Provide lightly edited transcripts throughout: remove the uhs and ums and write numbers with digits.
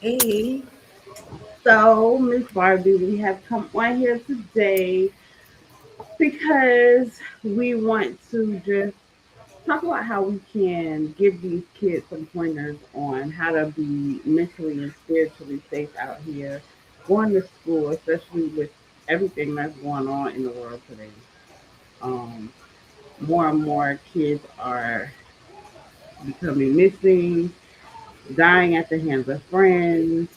Hey, so Miss Barbie, we have come on here today because we want to just talk about how we can give these kids some pointers on how to be mentally and spiritually safe out here, going to school, especially with everything that's going on in the world today. Um, More and more kids are becoming missing, dying at the hands of friends,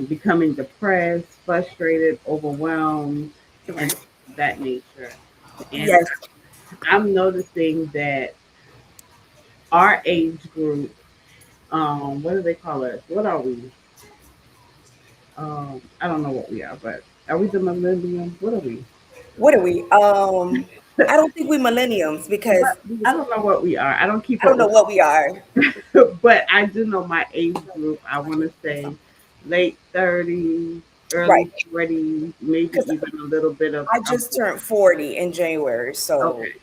becoming depressed, frustrated, overwhelmed, and Right. that nature. And Yes. I'm noticing that our age group, what do they call us? What are we? I don't know what we are, but are we the millennium? What are we? What are we? I don't think we millenniums because But I don't know what we are. I don't keep I don't up know with, what we are. but I do know my age group. I want to say late 30s, Right. early 40s, maybe Because even a little bit I of just turned 40 in January, so okay.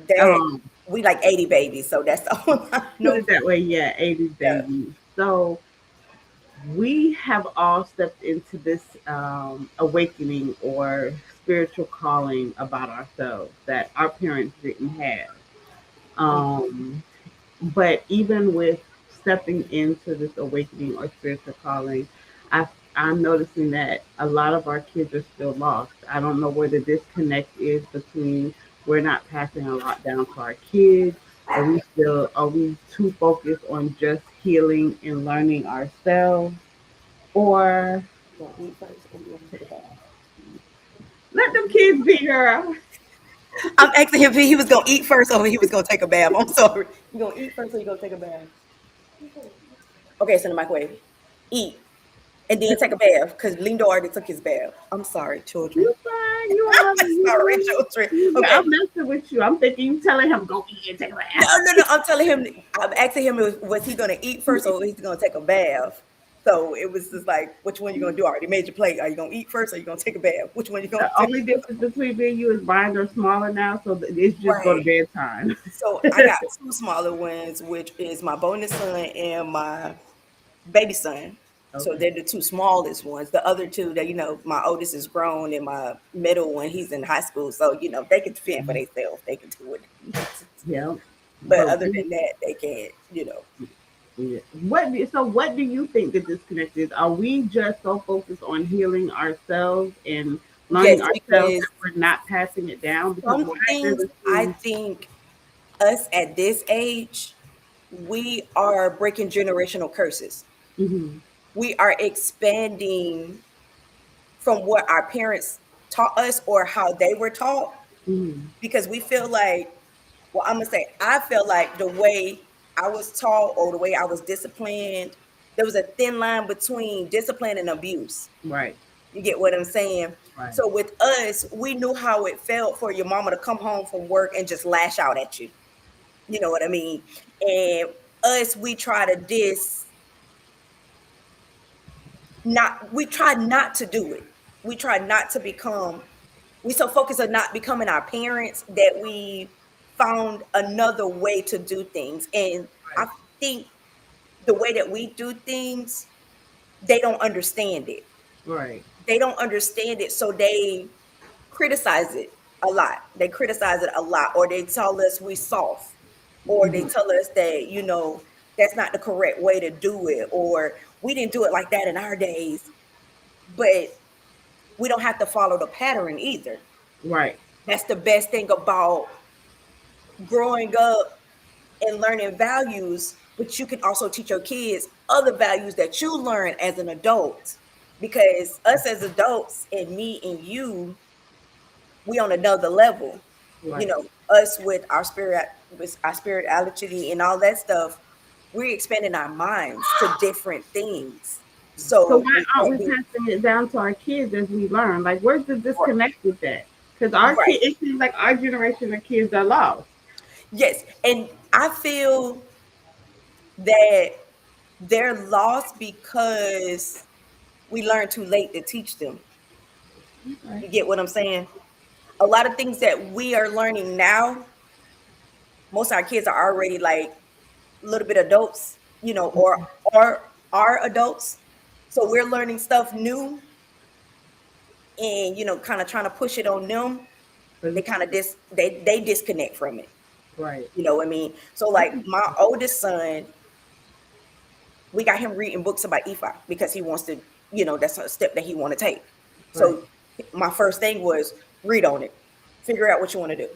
that Um, we like 80 babies, so that's all I Put know. it that way, yeah, 80s Yeah. baby. So we have all stepped into this awakening or spiritual calling about ourselves that our parents didn't have. Um, but even with stepping into this awakening or spiritual calling, I, I'm noticing that a lot of our kids are still lost. I don't know where the disconnect is between we're not passing a lot down to our kids. Are we too focused on just healing and learning ourselves, or You gonna eat first or you gonna take a bath? let them kids be, girl? I'm asking him if he was gonna eat first or he was gonna take a bath. I'm sorry. You gonna eat first or you gonna take a bath? Okay, it's in the microwave. Eat and then take a bath because Lindo already took his bath. I'm sorry, children. You fine, you are, you Sorry, good. children. You good. Okay. I'm messing with you. I'm thinking you telling him go eat and take a No, bath. no, no. I'm telling him. I'm asking him was he gonna eat first or was he gonna take a bath? So it was just like, which one you gonna do? I already made your plate. Are you gonna eat first or you gonna take a bath? Which one you gonna The take? only difference between me and you is mine are smaller now, so it's just go to Right. bed time. So I got two smaller ones, which is my bonus son and my baby son. So Okay. they're the two smallest ones. The other two, that my oldest is grown, and my middle one, he's in high school. So they can fend for themselves. They can do what they need to do. Yeah. But But other than that, they can't. yeah. What do you think the disconnect is? Are we just so focused on healing ourselves and Yes, learning ourselves because that we're not passing it down? Because some what I things really I see, think us at this age, we are breaking generational curses. hmm We are expanding from what our parents taught us or how they were taught hmm because we feel like, well, I'm gonna say, I feel like the way I was taught or the way I was disciplined, there was a thin line between discipline and abuse. right, You get what I'm saying? right, So with us, we knew how it felt for your mama to come home from work and just lash out at you. You know what I mean? And us, we try to we try not to do it. We try not to become, we so focused on not becoming our parents that we found another way to do things. And I right, think the way that we do things, they don't understand it. right. They don't understand it. So they criticize it a lot. They criticize it a lot, or they tell us we soft, or they hmm tell us that, that's not the correct way to do it, or we didn't do it like that in our days. But we don't have to follow the pattern either. Right, That's the best thing about growing up and learning values, but you can also teach your kids other values that you learn as an adult. Because us as adults and me and you, we on another level. right. Us with our spirituality and all that stuff, we're expanding our minds to different things. So So why with aren't that we being passing it down to our kids as we learn? Like, where's the right, disconnect with that? Because our right. kid, it seems like our generation of kids are lost. Yes. And I feel that they're lost because we learned too late to teach them. Okay. You get what I'm saying? A lot of things that we are learning now, most of our kids are already like a little bit adults, or are adults. So we're learning stuff new and kind of trying to push it on them. But They it's kind of they disconnect from it. right. You know what I mean? So I like can my oldest son, we got him reading books about Ifa because he wants to, that's a step that he want to take. right. So my first thing was read on it, figure out what you want to do.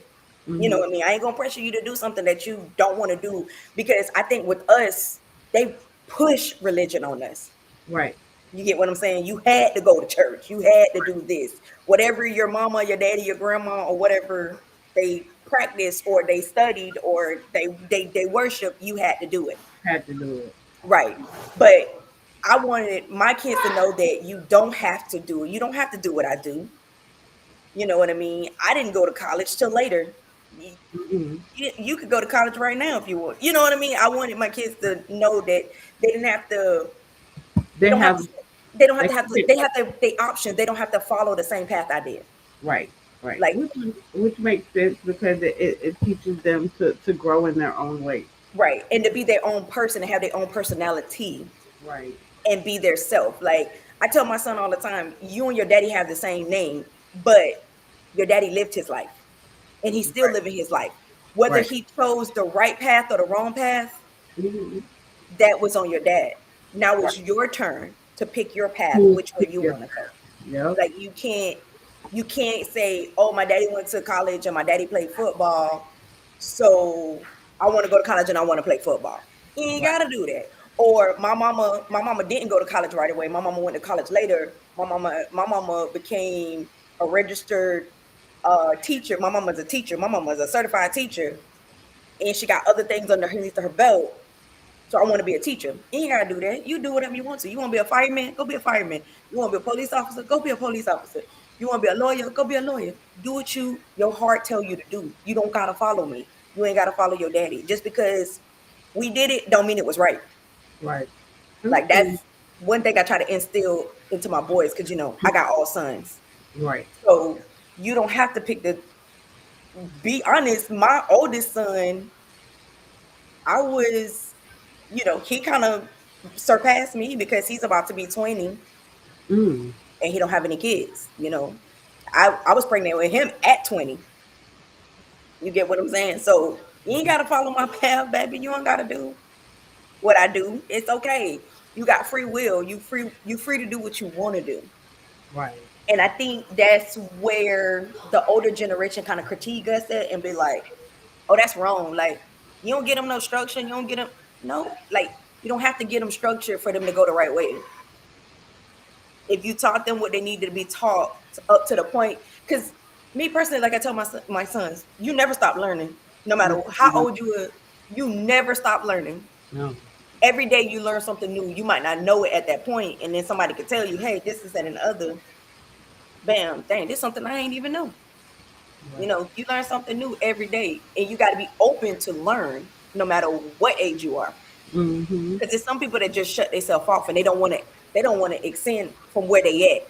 You know Hmm. what I mean? I ain't gonna pressure you to do something that you don't want to do because I think with us, they push religion on us. Right. You get what I'm saying? You had to go to church. You had to do this. Whatever your mama, your daddy, your grandma, or whatever they practiced or they studied or they worship, you had to do it. Had to do it. Right. But I wanted my kids to know that you don't have to do it. You don't have to do what I do. You know what I mean? I didn't go to college till later. You, Hmm. you could go to college right now if you want. You know what I mean? I wanted my kids to know that they didn't have to. They They don't have have to. They don't have they to have to. pick. They have to. They options. They don't have to follow the same path I did. Right. Right. Like Which makes sense because it teaches them to grow in their own way. right, and to be their own person and have their own personality Right. and be their self. Like I tell my son all the time, you and your daddy have the same name, but your daddy lived his life and he's still Right. living his life. Whether Right. he chose the right path or the wrong path, Hmm. that was on your dad. Now Right. it's your turn to pick your path, To which way pick you your want to path. go. Yep. Like you can't say, "Oh, my daddy went to college and my daddy played football, so I want to go to college and I want to play football." You ain't Right. got to do that. Or my mama didn't go to college right away. My mama went to college later. My mama became a registered teacher. My mama's a teacher. My mama's a certified teacher, and she got other things underneath her belt. So I want to be a teacher. You ain't gotta do that. You do whatever you want to. You want to be a fireman? Go be a fireman. You want to be a police officer? Go be a police officer. You want to be a lawyer? Go be a lawyer. Do what your heart tell you to do. You don't gotta follow me. You ain't gotta follow your daddy. Just because we did it, don't mean it was right. Right. Like that's Okay. one thing I try to instill into my boys because I got all sons. Right. So you don't have to pick the. Be honest, my oldest son, I was, he kind of surpassed me because he's about to be 20 Mm. and he don't have any kids. I was pregnant with him at 20. You get what I'm saying? So you ain't gotta follow my path, baby. You don't gotta do what I do. It's okay. You got free will. You free to do what you want to do. Right. And I think that's where the older generation kind of critique us at and be like, oh, that's wrong. Like, you don't get them no structure. You don't get them, no, like, you don't have to get them structure for them to go the right way. If you taught them what they needed to be taught up to the point, because me personally, like I tell my sons, you never stop learning. No No. matter how old you are, you never stop learning. No. Every day you learn something new. You might not know it at that point, and then somebody could tell you, hey, this is that and the other. Bam, dang, this is something I ain't even know. Right. You learn something new every day, and you got to be open to learn no matter what age you are. Mm-hmm. Because there's some people that just shut themselves off and they don't want to extend from where they at.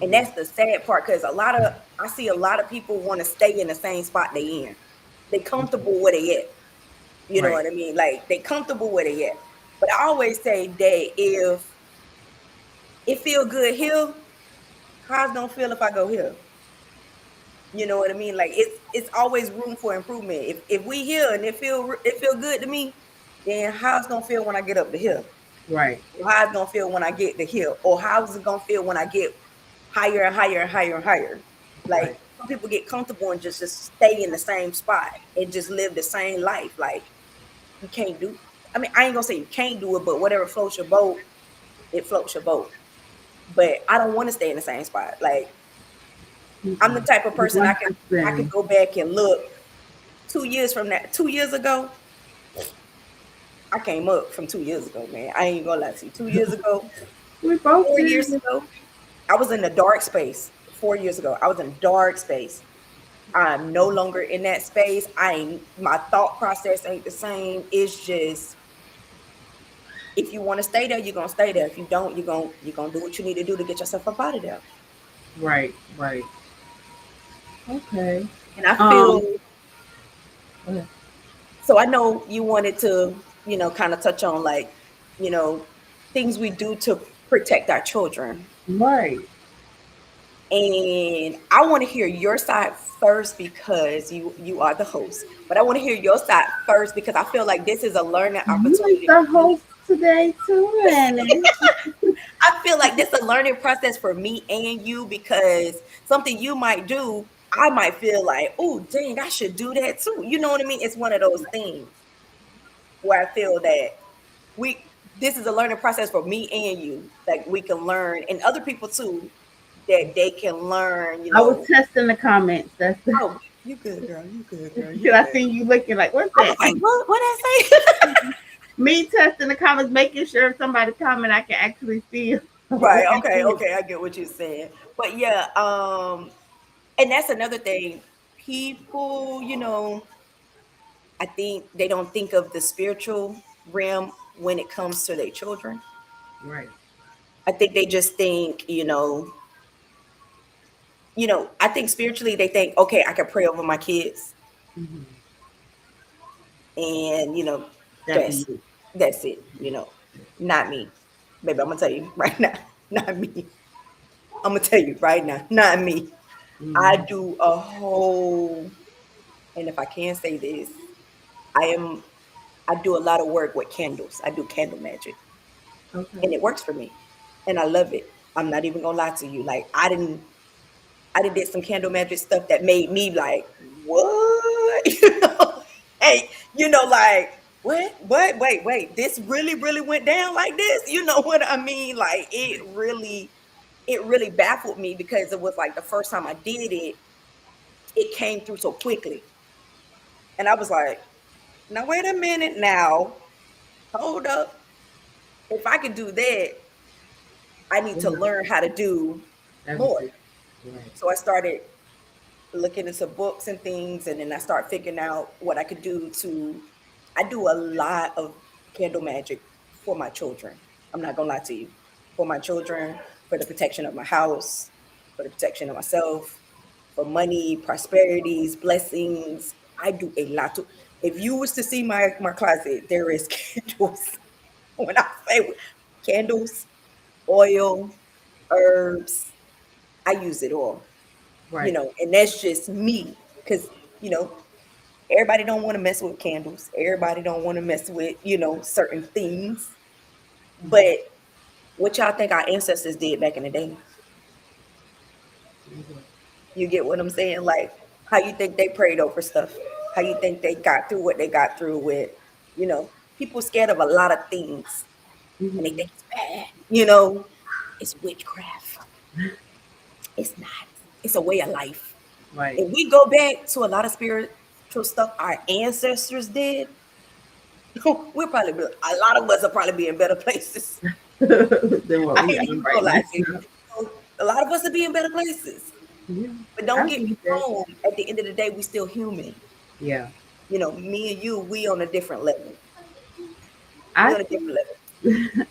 And Yeah. that's the sad part because I see a lot of people want to stay in the same spot they in. They comfortable where they at. You know Right. what I mean? Like they comfortable where they at. But I always say that if it feel good here, how's it gonna feel if I go here? You know what I mean? Like it's always room for improvement. If we here and it feel good to me, then how's it gonna feel when I get up to here? Right. Or how's it gonna feel when I get to here? Or how's it gonna feel when I get higher and higher and higher and higher? Like Right. some people get comfortable and just stay in the same spot and just live the same life. Like you can't do. I mean, I ain't gonna say you can't do it, but whatever floats your boat, it floats your boat. But I don't want to stay in the same spot. Like I'm the Mm-mm. type of You person want I could to go back and look 2 years from that. 2 years ago, I came up from 2 years ago, man. I ain't gonna lie to you. 2 years ago, We both 4 years did. ago, I was in the dark space. 4 years ago, I was in dark space. I'm no longer in that space. I ain't my thought process ain't the same. It's just if you want to stay there, you're gonna stay there. If you don't, you're gonna do what you need to do to get yourself up out of there. Right. Right. Okay. And I feel Um. Okay. so I know you wanted to, kind of touch on like, you know, things we do to protect our children. Right. And I want to hear your side first because you are the host. But I want to hear your side first because I feel like this is a learning You like opportunity the for me. host today too, Annie. I feel like this is a learning process for me and you because something you might do, I might feel like, oh, dang, I should do that too. You know what I mean? It's one of those things where I feel that we this is a learning process for me and you. Like we can learn and other people too that they can learn, I was testing the comments. That's the oh, you good girl, you good girl, you because I good. seen you looking like, what's I was that? like, what I say? Me testing the comments, making sure if somebody comment, I can actually see Right, what it okay, is. okay, I get what you're saying. But yeah, and that's another thing. People, I think they don't think of the spiritual realm when it comes to their children. Right. I think they just think, I think spiritually they think, okay, I can pray over my kids Hmm. and That'd be that's you. that's it. Not me. Baby, I'm gonna tell you right now, not me. I'm gonna tell you right now, not me. I Hmm. do a whole, and if I can say this, I am I do a lot of work with candles. I do candle magic. And Okay. it works for me. And I love it. I'm not even gonna lie to you. Like I did some candle magic stuff that made me like, what? Hey, like, what, wait, this really went down like this. You know what I mean? Like it really baffled me because it was like the first time I did it, it came through so quickly. And I was like, now wait a minute now. Hold up. If I could do that, I need to Yeah. learn how to do more. Everything. Right. So I started looking into books and things, and then I start figuring out what I could do to. I do a lot of candle magic for my children. I'm not gonna lie to you, for my children, for the protection of my house, for the protection of myself, for money, prosperities, blessings. I do a lot to. If you was to see my closet, there is candles. When I say candles, oil, herbs, I use it all, Right. and that's just me because, you know, everybody don't want to mess with candles. Everybody don't want to mess with, certain things. But Mhm. what y'all think our ancestors did back in the day? Mhm. You get what I'm saying? Like, how you think they prayed over stuff? How you think they got through what they got through with, people scared of a lot of things and they Mhm. think it's bad. It's witchcraft. It's not. It's a way of life. Right. If we go back to a lot of spiritual stuff our ancestors did, we'll probably be, a lot of us will probably be in better places. Than what I we ain't are even right gonna lie to you. now. A lot of us will be in better places. Yeah. But don't I get me believe that. wrong, at the end of the day, we still human. Yeah. Me and you, we on a different level. We I on a different think level.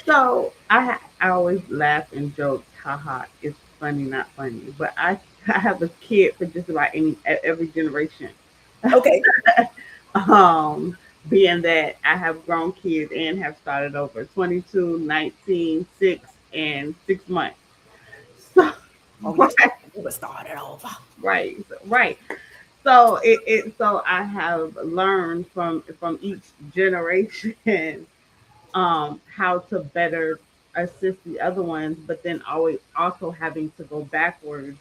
so. I always laugh and joke, haha. It's funny, not funny. But I have a kid for just about every generation. Okay. Being that I have grown kids and have started over 22, 19, 6, and 6 months. So, Oh, you right, you was started over. right. So so I have learned from each generation how to better assist the other ones, but then always also having to go backwards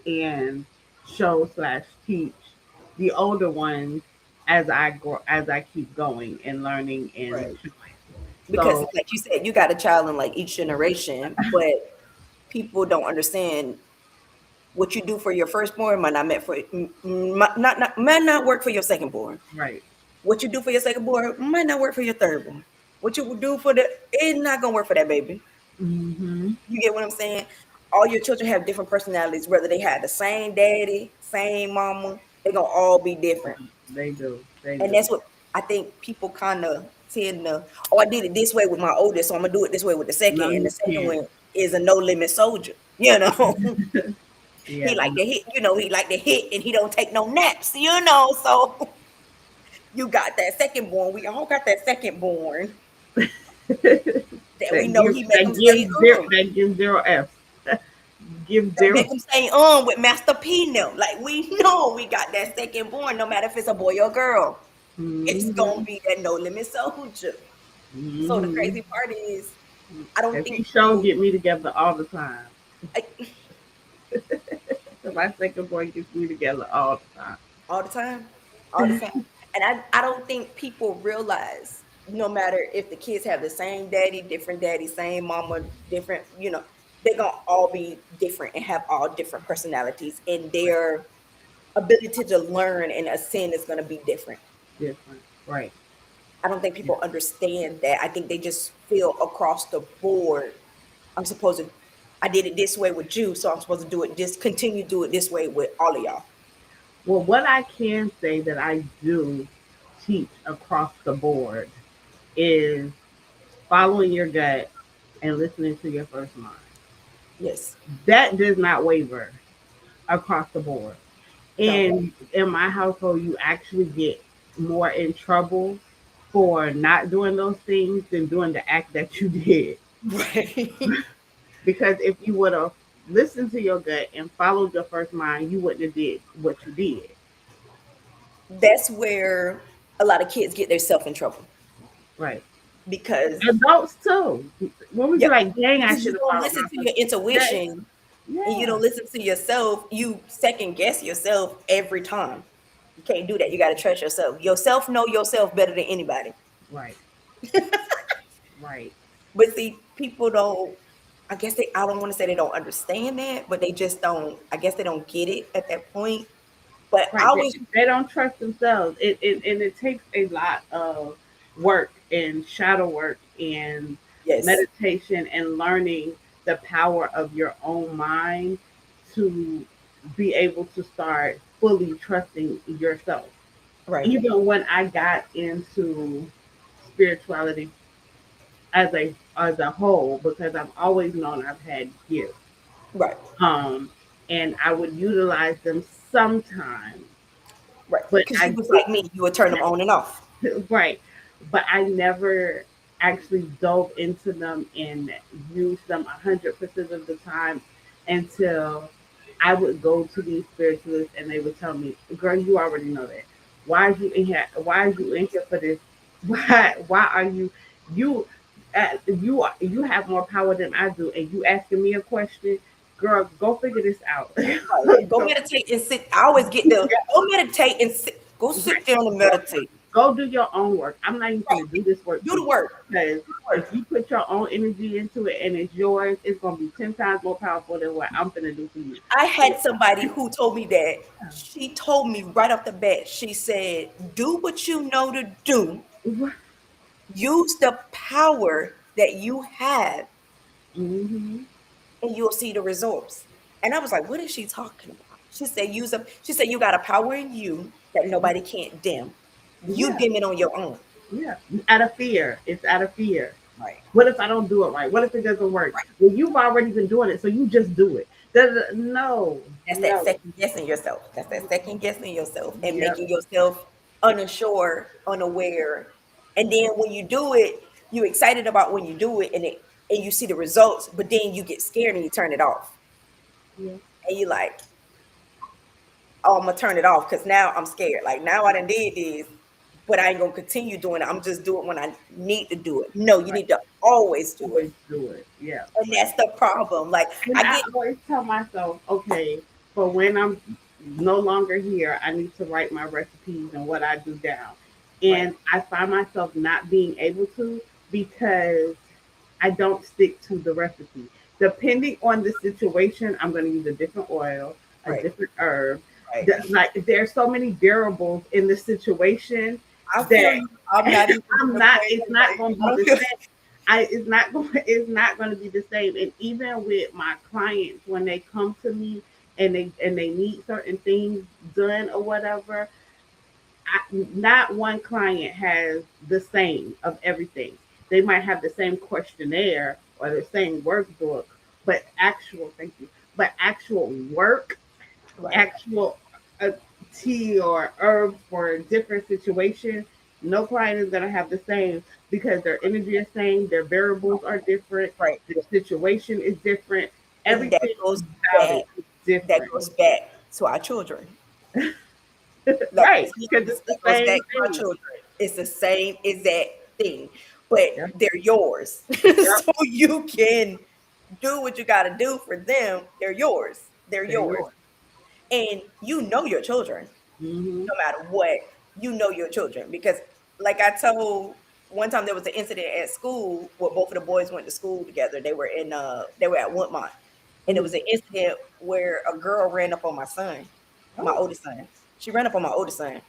and show slash teach the older ones as I grow, as I keep going and learning and Right. Because so like you said, you got a child in like each generation, but people don't understand what you do for your firstborn might not meant for might not work for your secondborn. right. What you do for your secondborn might not work for your thirdborn. What you would do for the it's not gonna work for that baby. Hmm. You get what I'm saying? All your children have different personalities, whether they had the same daddy, same mama, they're gonna all be different. They do. They And do. that's what I think people kind of tend to, oh, I did it this way with my oldest, so I'm gonna do it this way with the second. No, And the you second can't. one is a no limit soldier, you know. He Yeah. like to hit, he like to hit and he don't take no naps. So you got that second born. We all got that second born that we That know gives he make that them say gives zero that gives zero F's. Give that zero. make them say with Master P now. Like we know we got that second born, no matter if it's a boy or girl. It's gonna Mm-hmm. be that no limit soldier. So the Mm-hmm. crazy part is I don't Cause he think sure people get me together all the time. I, So my second boy gets me together all the time. all the time, all the time. And I don't think people realize no matter if the kids have the same daddy, same mama, different, they're gonna all be different and have all different personalities, and their ability to learn and ascend is gonna be different. Different. Right. I don't think Yeah. people understand that. I think they just feel across the board, I'm supposed to, I did it this way with you, so I'm supposed to do it this, continue to do it this way with all of y'all. Well, what I can say that I do teach across the board is following your gut and listening to your first mind. Yes. That does not waver across the board. No. And in my household, you actually get more in trouble for not doing those things than doing the act that you did. Right. Because if you would have listened to your gut and followed your first mind, you wouldn't have did what you did. That's where a lot of kids get themselves in trouble Right. because Adults too. When we be yep, like, dang, I because should you have don't followed listen my to first. your That, intuition and you yeah. don't listen to yourself, you second guess yourself every time. You can't do that. You got to trust yourself. Yourself know yourself better than anybody. Right. Right. But see, people don't. I guess I don't want to say they don't understand that, but they just don't. I guess they don't get it at that point. But I Right. always, They don't trust themselves. And it takes a lot of work and shadow work and yes, meditation and learning the power of your own mind to be able to start fully trusting yourself. right, Even when I got into spirituality as a whole, because I've always known I've had gifts. right, Um, and I would utilize them sometimes, right. but Because you I was like didn't. me, you would turn them on and off. Right. But I never actually dove into them and used them 100% of the time until I would go to these spiritualists and they would tell me, girl, you already know that. Why are you in here? Why are you in here for this? Why are you have more power than I do and you asking me a question? Girl, go figure this out. Right. Go Go, meditate and sit. I always get the go meditate and sit. Go sit right. down and Go, meditate. go do your own work. I'm not even Right. going to do this work Do for the you work. because Do the if work. you put your own energy into it and it's yours, it's going to be 10 times more powerful than what I'm going to do for you. I So, had somebody who told me that. She told me right off the bat. She said, "Do what you know to do. Use the power that you have, mm-hmm. and you'll see the results." And I was like, "What is she talking about?" She said, "Use up." She said, "You got a power in you that nobody can't dim. You Yeah, dim it on your own." yeah. Out of fear. It's out of fear. Right. What if I don't do it right? What if it doesn't work? Right. Well, you've already been doing it, so you just do it. No, That's that no. second guessing yourself. That's that second guessing yourself and Yep. making yourself unsure, unaware. And then when you do it, you're excited about when you do it and you see the results, but then you get scared and you turn it off. Yeah. And you like, oh, I'm gonna turn it off because now I'm scared. Like now I done did this, but I ain't gonna continue doing it. I'm just doing it when I need to do it. No, you Right. need to always do it. Always do it. Yeah. And that's the problem. Like And I I get always tell myself, okay, for when I'm no longer here, I need to write my recipes and what I do down. right, And I find myself not being able to because I don't stick to the recipe. Depending on the situation, I'm going to use a different oil, a right, different herb. right. Like there's so many variables in the situation I feel that you. I'm not even to I'm the not. point It's of not like going to I be don't the feel same. It's not going. It's not going to be the same. And even with my clients, when they come to me and they need certain things done or whatever, not one client has the same of everything. They might have the same questionnaire or the same workbook, but actual thank you, but actual work, right. actual uh, tea or herbs for different situations. No client is going to have the same because their energy is same, their variables are different, Right. the situation is different, And that everything goes about back it is that different. goes back to our children. Like Right, it's because literally it's the it goes back same to our thing. children. It's the same exact thing, but Yep, they're yours. yep, So you can do what you got to do for them. They're yours. They're they're yours. yours. And you know your children, Hmm. no matter what. You know your children because, like I told one time, there was an incident at school where both of the boys went to school together. They were at Woodmont, and it Hmm. was an incident where a girl ran up on my son, my Oh, oldest son. She ran up on my oldest son,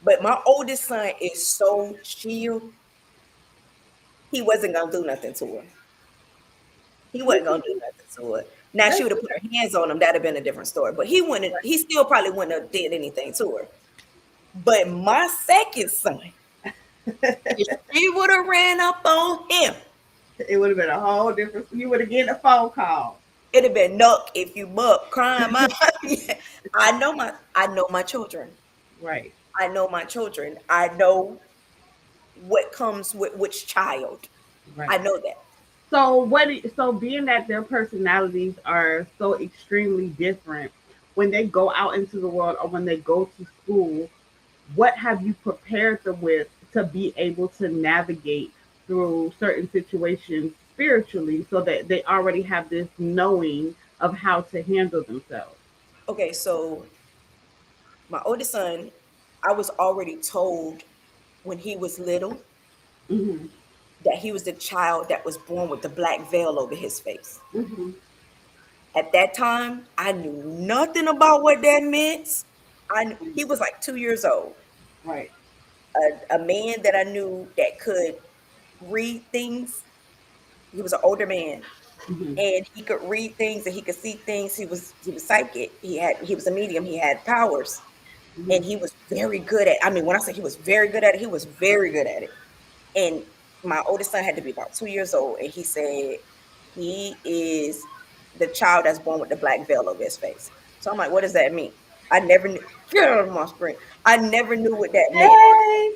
but my oldest son is so chill. He wasn't gonna do nothing to her. He wasn't gonna do nothing to her. Now she that's would have put her hands on him. That'd have been a different story. But he wouldn't. He still probably wouldn't have did anything to her. But my second son, if she would have ran up on him, it would have been a whole different. You would have getting a phone call. it'd have been nuck if you buck crying. My, I know my children. Right, I know my children. I know what comes with which child. I right. know that. So so being that their personalities are so extremely different when they go out into the world or when they go to school, what have you prepared them with to be able to navigate through certain situations spiritually so that they already have this knowing of how to handle themselves? Okay, so my oldest son, I was already told when he was little Hmm. that he was the child that was born with the black veil over his face. Hmm. At that time, I knew nothing about what that meant. He was like 2 years old. Right. A man that I knew that could read things. He was an older man, Hmm. and he could read things and he could see things. He was psychic. He was a medium. He had powers, Hmm. and he was very good at. I mean, when I say he was very good at it, he was very good at it. And my oldest son had to be about 2 years old, and he said he is the child that's born with the black veil over his face. So I'm like, what does that mean? I never knew. Get out of my screen. I never knew what that meant. Hey.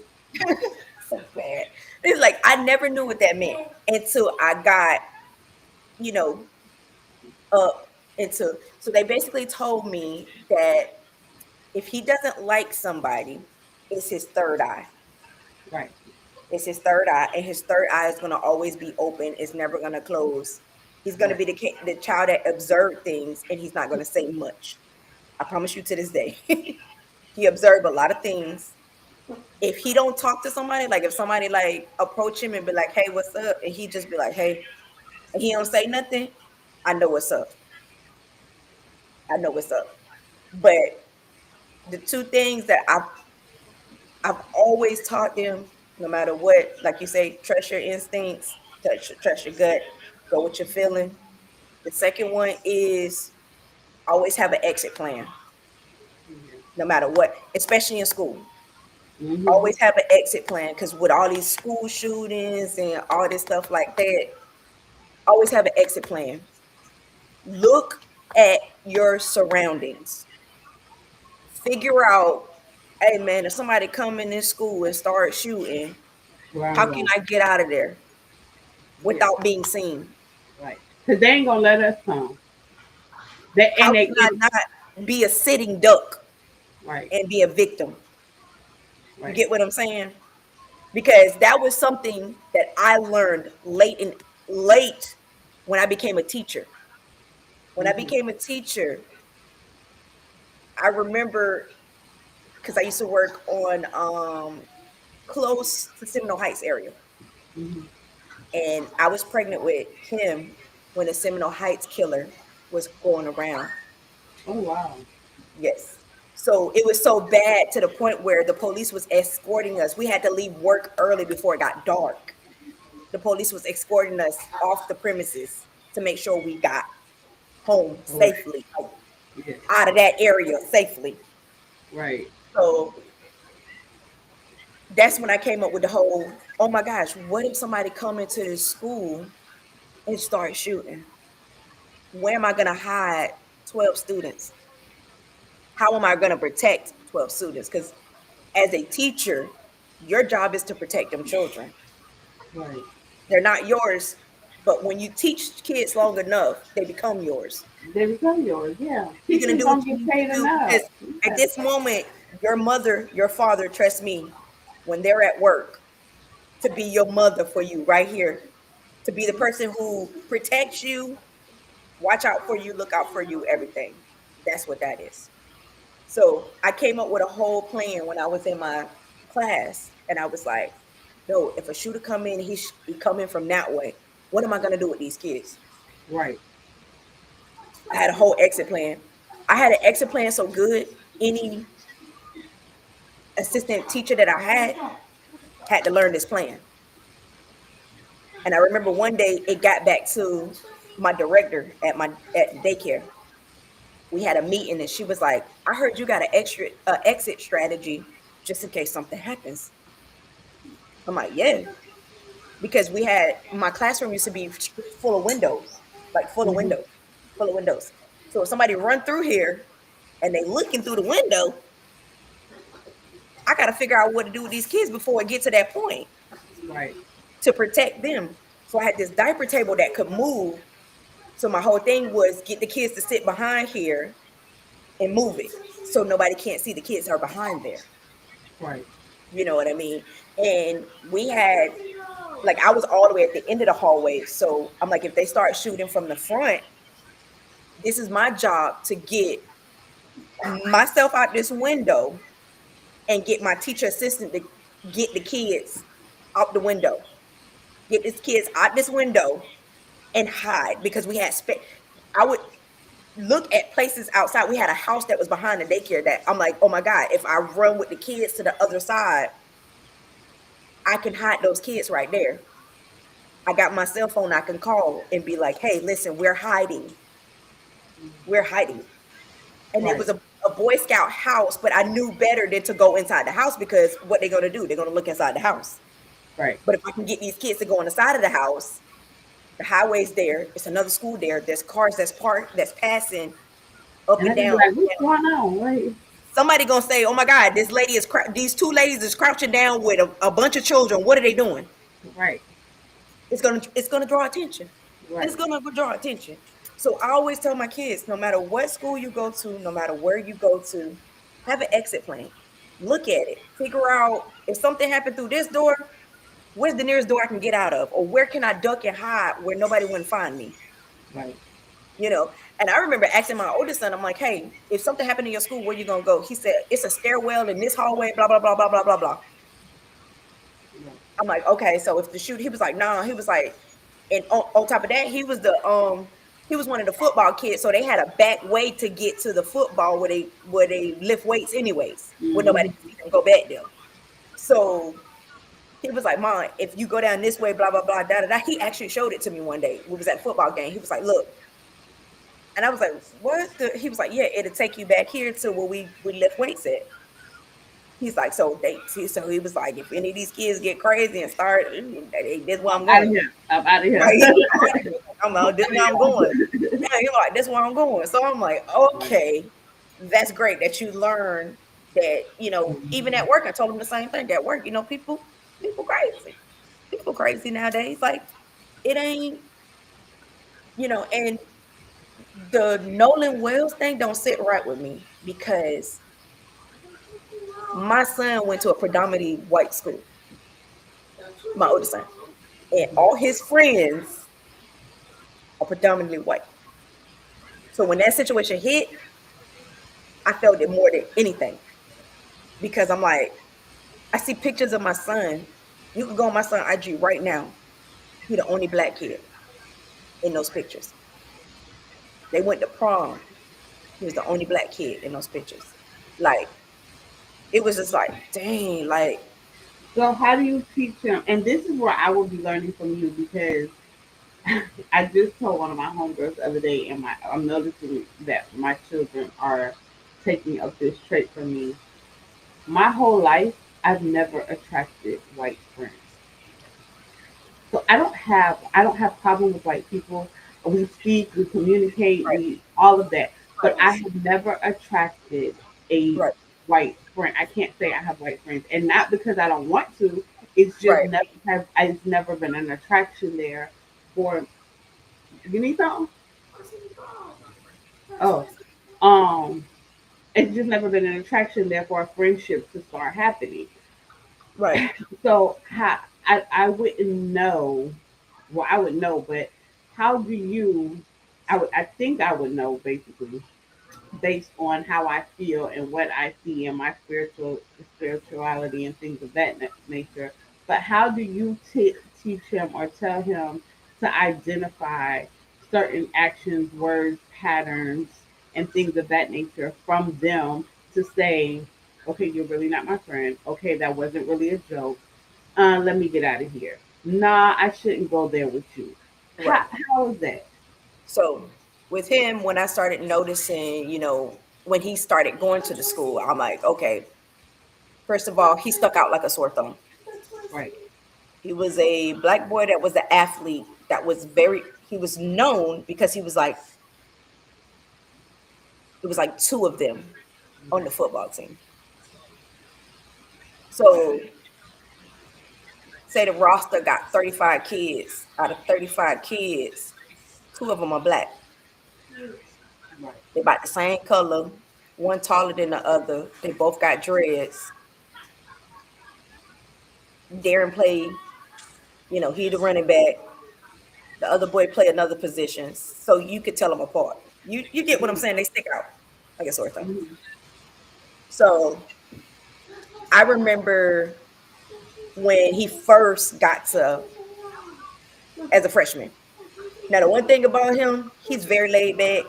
So bad. It's like I never knew what that meant until I got, you know, up into. So they basically told me that if he doesn't like somebody, it's his third eye. Right. It's his third eye, and his third eye is going to always be open. It's never going to close. He's going to Right. be the child that observed things, and he's not going to say much. I promise you to this day. He observed a lot of things. If he don't talk to somebody, like if somebody like approach him and be like, "Hey, what's up?" and he just be like, "Hey," and he don't say nothing, I know what's up. I know what's up. But the two things that I've always taught them, no matter what, like you say, trust your instincts, trust your gut, go with your feeling. The second one is always have an exit plan, no matter what, especially in school. Hmm. Always have an exit plan because with all these school shootings and all this stuff like that, always have an exit plan. Look at your surroundings. Figure out, hey man, if somebody come in this school and start shooting, how can Right. I get out of there Yeah. without being seen? Right. Because they ain't gonna let us come. They How and can I they not be a sitting duck right. and be a victim? You Right. get what I'm saying? Because that was something that I learned late when I became a teacher. When I Hmm. became a teacher, I remember because I used to work on close to Seminole Heights area, Hmm. and I was pregnant with him when the Seminole Heights killer was going around. Oh wow. Yes. So it was so bad to the point where the police was escorting us. We had to leave work early before it got dark. The police was escorting us off the premises to make sure we got home Right. safely, like, Yeah. out of that area safely. Right. So that's when I came up with the whole, oh my gosh, what if somebody come into this school and start shooting? Where am I going to hide 12 students? How am I going to protect 12 students? Because as a teacher, Your job is to protect them children. Right. They're not yours, but when you teach kids long enough, they become yours. They become yours. Yeah. You're gonna Teachers do what don't you get need to paid do enough. because at Yes. this moment, your mother, your father, trust me, when they're at work, to be your mother for you right here, to be the person who protects you, watch out for you, look out for you, everything. That's what that is. So I came up with a whole plan when I was in my class, and I was like, "No, if a shooter come in, he come in from that way. What am I gonna do with these kids?" Right. I had a whole exit plan. I had an exit plan so good, any assistant teacher that I had to learn this plan. And I remember one day it got back to my director at daycare. We had a meeting, and she was like, "I heard you got an extra exit strategy just in case something happens." I'm like, "Yeah," because we had my classroom used to be full of windows, like Hmm. full of windows. So if somebody run through here and they looking through the window, I got to figure out what to do with these kids before it get to that point Right. to protect them. So I had this diaper table that could move. So my whole thing was get the kids to sit behind here and move it so nobody can't see the kids are behind there. Right. You know what I mean? And we had like I was all the way at the end of the hallway. So I'm like, if they start shooting from the front, this is my job to get myself out this window and get my teacher assistant to get the kids out the window. Get these kids out this window and hide because we had I would look at places outside. We had a house that was behind the daycare that I'm like, oh my God, if I run with the kids to the other side, I can hide those kids right there. I got my cell phone I can call and be like, hey, listen, we're hiding. We're hiding. And it Right. was a Boy Scout house, but I knew better than to go inside the house because what they're gonna do, they're gonna look inside the house. Right. But if I can get these kids to go on the side of the house, the highway's there, it's another school there, there's cars that's parked, that's passing up And and I just be down. like, what's going on? Right. Somebody gonna say, "Oh my God, this lady is these two ladies is crouching down with a bunch of children. What are they doing?" Right. It's gonna draw attention. It's Right. gonna draw attention. So I always tell my kids, no matter what school you go to, no matter where you go to, have an exit plan. Look at it. Figure out if something happened through this door, where's the nearest door I can get out of, or where can I duck and hide where nobody wouldn't find me. Right. You know, and I remember asking my oldest son, I'm like, hey, if something happened in your school, where you gonna go? He said, it's a stairwell in this hallway, blah, blah, blah, blah, blah, blah, blah. Yeah. I'm like, okay, so if the shoot, he was like, nah, he was like, and on top of that, he was one of the football kids, so they had a back way to get to the football where they lift weights anyways, where nobody Hmm. can see them go back there. So he was like, Mom, if you go down this way, blah, blah, blah, da, da, da. He actually showed it to me one day. We was at a football game. He was like, look. And I was like, what? He was like, yeah, it'll take you back here to where we lift weights at. He's like, so he was like, if any of these kids get crazy and start, this is where I'm I'm out of going. here. I'm out of here. Right? I'm out, this is where I'm going. Yeah, he's like, that's where I'm going. So I'm like, Right. okay, that's great that you learn that, even Mhm. at work, I told him the same thing. At work, people crazy. People crazy nowadays. Like, it ain't, and the Nolan Wells thing don't sit right with me because my son went to a predominantly white school, my oldest son, and all his friends are predominantly white. So when that situation hit, I felt it more than anything because I'm like, I see pictures of my son. You can go on my son IG right now. He the only black kid in those pictures. They went to prom. He was the only black kid in those pictures. Like, it was just like, dang, like, So how do you teach him? And this is where I will be learning from you because I just told one of my homegirls the other day, and I'm noticing that my children are taking up this trait from me. My whole life, I've never attracted white friends. So I don't have problem with white people. We speak, we communicate, right, we all of that. But I friends, have never attracted a right. white friend. I can't say I have white friends, and not because I don't want to. It's just Right. never has. It's never been an attraction there for. You need something? Oh, um, it's just never been an attraction there for a friendship to start happening. Right. So how I wouldn't know. Well, I would know, but how do you? I think I would know basically based on how I feel and what I see in my spirituality and things of that nature. But how do you teach him or tell him to identify certain actions, words, patterns, and things of that nature from them to say, okay, you're really not my friend. Okay, that wasn't really a joke. Let me get out of here. Nah, I shouldn't go there with you. Right. How is that? So with him, when I started noticing, when he started going to the school, I'm like, okay, first of all, he stuck out like a sore thumb. Right. He was a black boy that was an athlete that was he was known because it was like two of them on the football team. So say the roster got 35 kids. Out of 35 kids, two of them are black. Right. They about the same color, one taller than the other. They both got dreads. Darren played, he the running back. The other boy play another position. So you could tell them apart. You get what I'm Mhm. saying? They stick out like a sore thumb. Mhm. So I remember when he first got to as a freshman. Now the one thing about him, he's very laid back.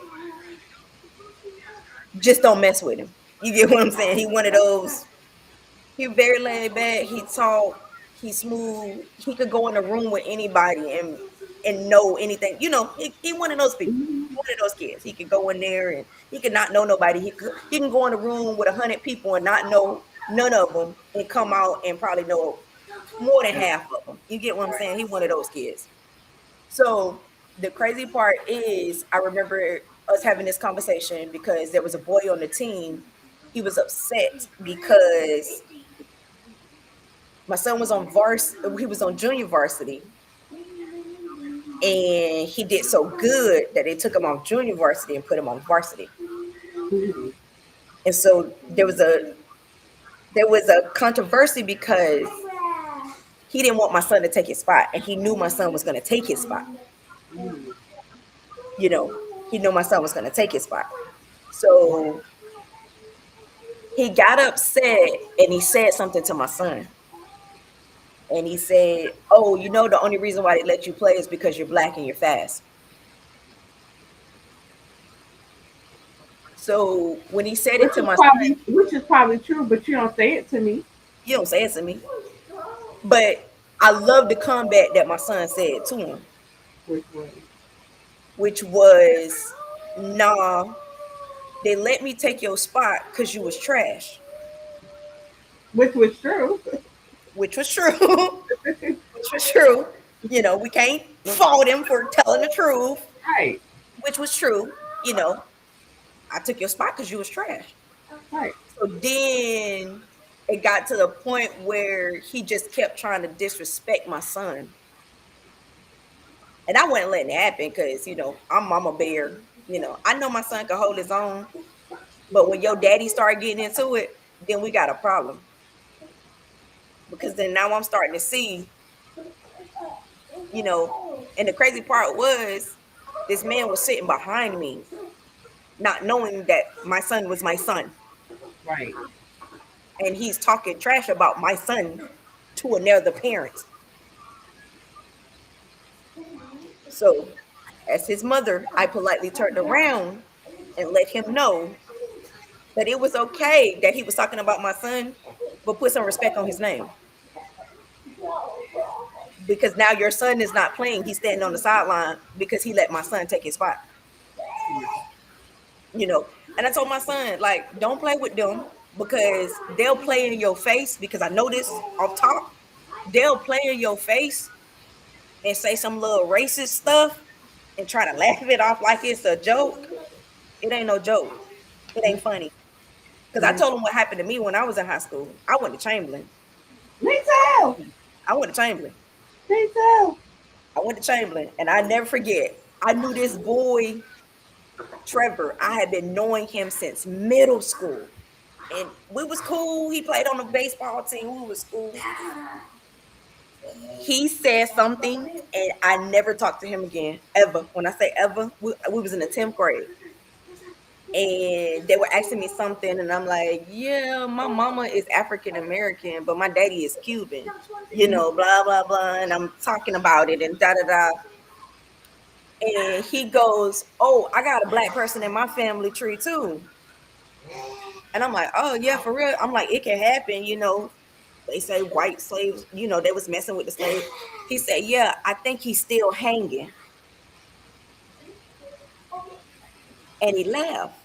Just don't mess with him. You get what I'm saying? He one of those. He very laid back. He talk. He's smooth. He could go in a room with anybody and know anything. He one of those people. Mhm. One of those kids. He could go in there and he could not know nobody. He can go in a room with 100 people and not know none of them and come out and probably know more than half of them. You get what I'm saying? He one of those kids. So the crazy part is, I remember us having this conversation because there was a boy on the team. He was upset because my son was on he was on junior varsity, and he did so good that they took him off junior varsity and put him on varsity. Mhm. And so there was a controversy because he didn't want my son to take his spot, and he knew my son was going to take his spot. Mhm. You know, he knew my son was going to take his spot. So he got upset and he said something to my son. And he said, "Oh, the only reason why they let you play is because you're black and you're fast." So when he said it to my son, Which is probably true, but you don't say it to me. you don't say it to me, but I love the comeback that my son said to him, Which way? which was, "Nah, they let me take your spot because you was trash," Which was true. which was true, which was true. We can't fault him for telling the truth, Right. which was true. You know, I took your spot because you was trash. Right. So then it got to the point where he just kept trying to disrespect my son. And I wasn't letting it happen because, I'm mama bear. I know my son can hold his own. But when your daddy started getting into it, then we got a problem. Because then now I'm starting to see, you know, and the crazy part was this man was sitting behind me, not knowing that my son was my son. Right. And he's talking trash about my son to another parent. So, as his mother, I politely turned around and let him know that it was okay that he was talking about my son, but put some respect on his name. Because now your son is not playing, he's standing on the sideline because he let my son take his spot. You know, and I told my son, like, don't play with them because they'll play in your face. Because I know this off top, they'll play in your face and say some little racist stuff and try to laugh it off like it's a joke. It ain't no joke. It ain't funny. Because I told him what happened to me when I was in high school. I went to Chamberlain. Me too. I went to Chamberlain. Me too. I went to Chamberlain, and I never forget. I knew this boy, Trevor. I had been knowing him since middle school, and we was cool. He played on the baseball team. We was cool. He said something, and I never talked to him again ever. When I say ever, we was in the 10th grade, and they were asking me something, and I'm like, yeah, my mama is African American, but my daddy is Cuban. Blah blah blah, and I'm talking about it, and da da da. And he goes, "Oh, I got a black person in my family tree too." And I'm like, "Oh yeah, for real." I'm like, "It can happen. They say white slaves, they was messing with the slaves." He said, "Yeah, I think he's still hanging." And he laughed.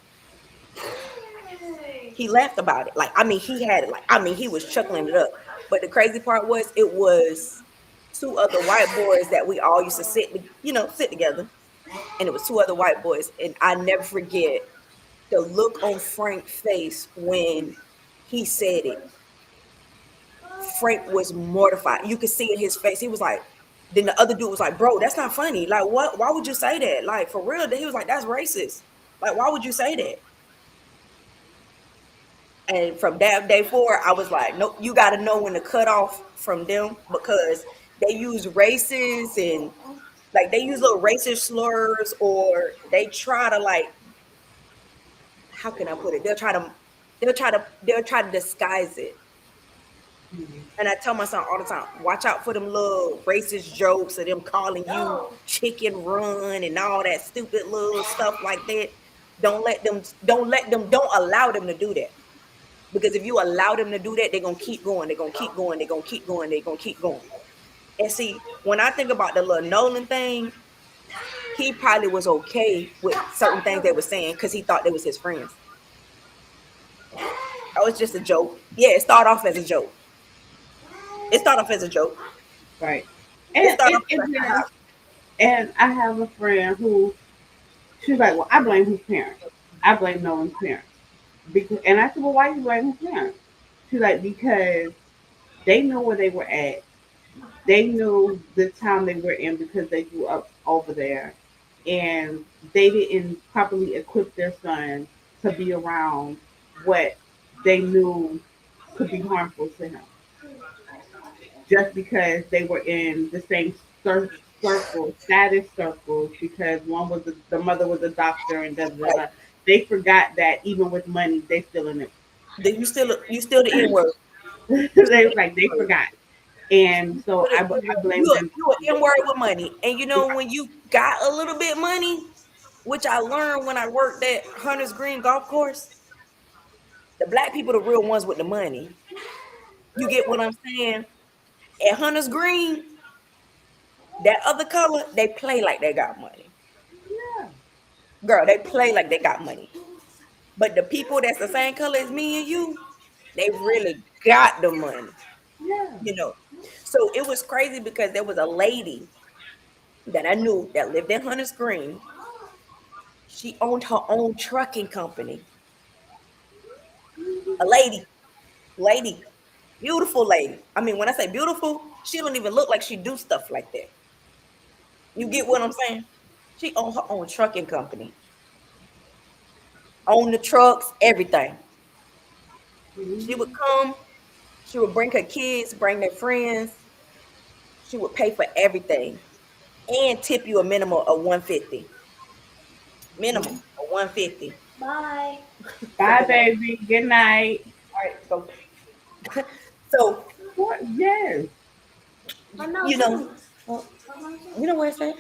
He laughed about it. Like, I mean, he had it. Like, I mean, he was chuckling it up. But the crazy part was, it was two other white boys that we all used to sit together. And it was two other white boys. And I never forget the look on Frank's face when he said it. Frank was mortified. You could see in his face. He was like, then the other dude was like, "Bro, that's not funny. Like, what? Why would you say that? Like, for real?" He was like, "That's racist. Like, why would you say that?" And from that day forward, I was like, "Nope, you got to know when to cut off from them, because they use races, and like they use little racist slurs, or they try to, like, how can I put it? They'll try to disguise it." And I tell my son all the time, watch out for them little racist jokes of them calling you chicken run and all that stupid little stuff like that. Don't allow them to do that. Because if you allow them to do that, they're gonna keep going, they're gonna keep going, they're gonna keep going, they're gonna keep going. And see, when I think about the little Nolan thing, he probably was okay with certain things they were saying because he thought they was his friends. Oh, it's just a joke. Yeah, it started off as a joke. It started off as a joke. Right. It And started off it as a is. And I have a friend who she's like, well, I blame his parents. I blame Nolan's parents. And I said, well, why you blame his parents? She's like, because they knew where they were at. They knew the town they were in because they grew up over there. And they didn't properly equip their son to be around what they knew could be harmful to him. Just because they were in the same circle, status circles, because one was the mother was a doctor and da da da. Right. Da. They forgot that even with money, they still in it. You still the N word. You still They the like they N word. forgot, and so You I you blame you them. you an N word with money, and when you got a little bit money, which I learned when I worked at Hunter's Green Golf Course, the black people the real ones with the money. You get what I'm saying? At Hunter's Green, that other color, they play like they got money. Yeah, Girl, they play like they got money. But the people that's the same color as me and you, they really got the money. yeah. You know. So it was crazy because there was a lady that I knew that lived in Hunter's Green. She owned her own trucking company. A lady, beautiful lady. I mean, when I say beautiful, she don't even look like she do stuff like that. You get what I'm saying? She owned her own trucking company, own the trucks, everything. She would come, she would bring her kids, bring their friends. She would pay for everything and tip you a minimum of 150. Minimum of 150. Bye. So Bye, good night. baby. Good night. All right, go. So What? Yes. you know, well, you know what I said?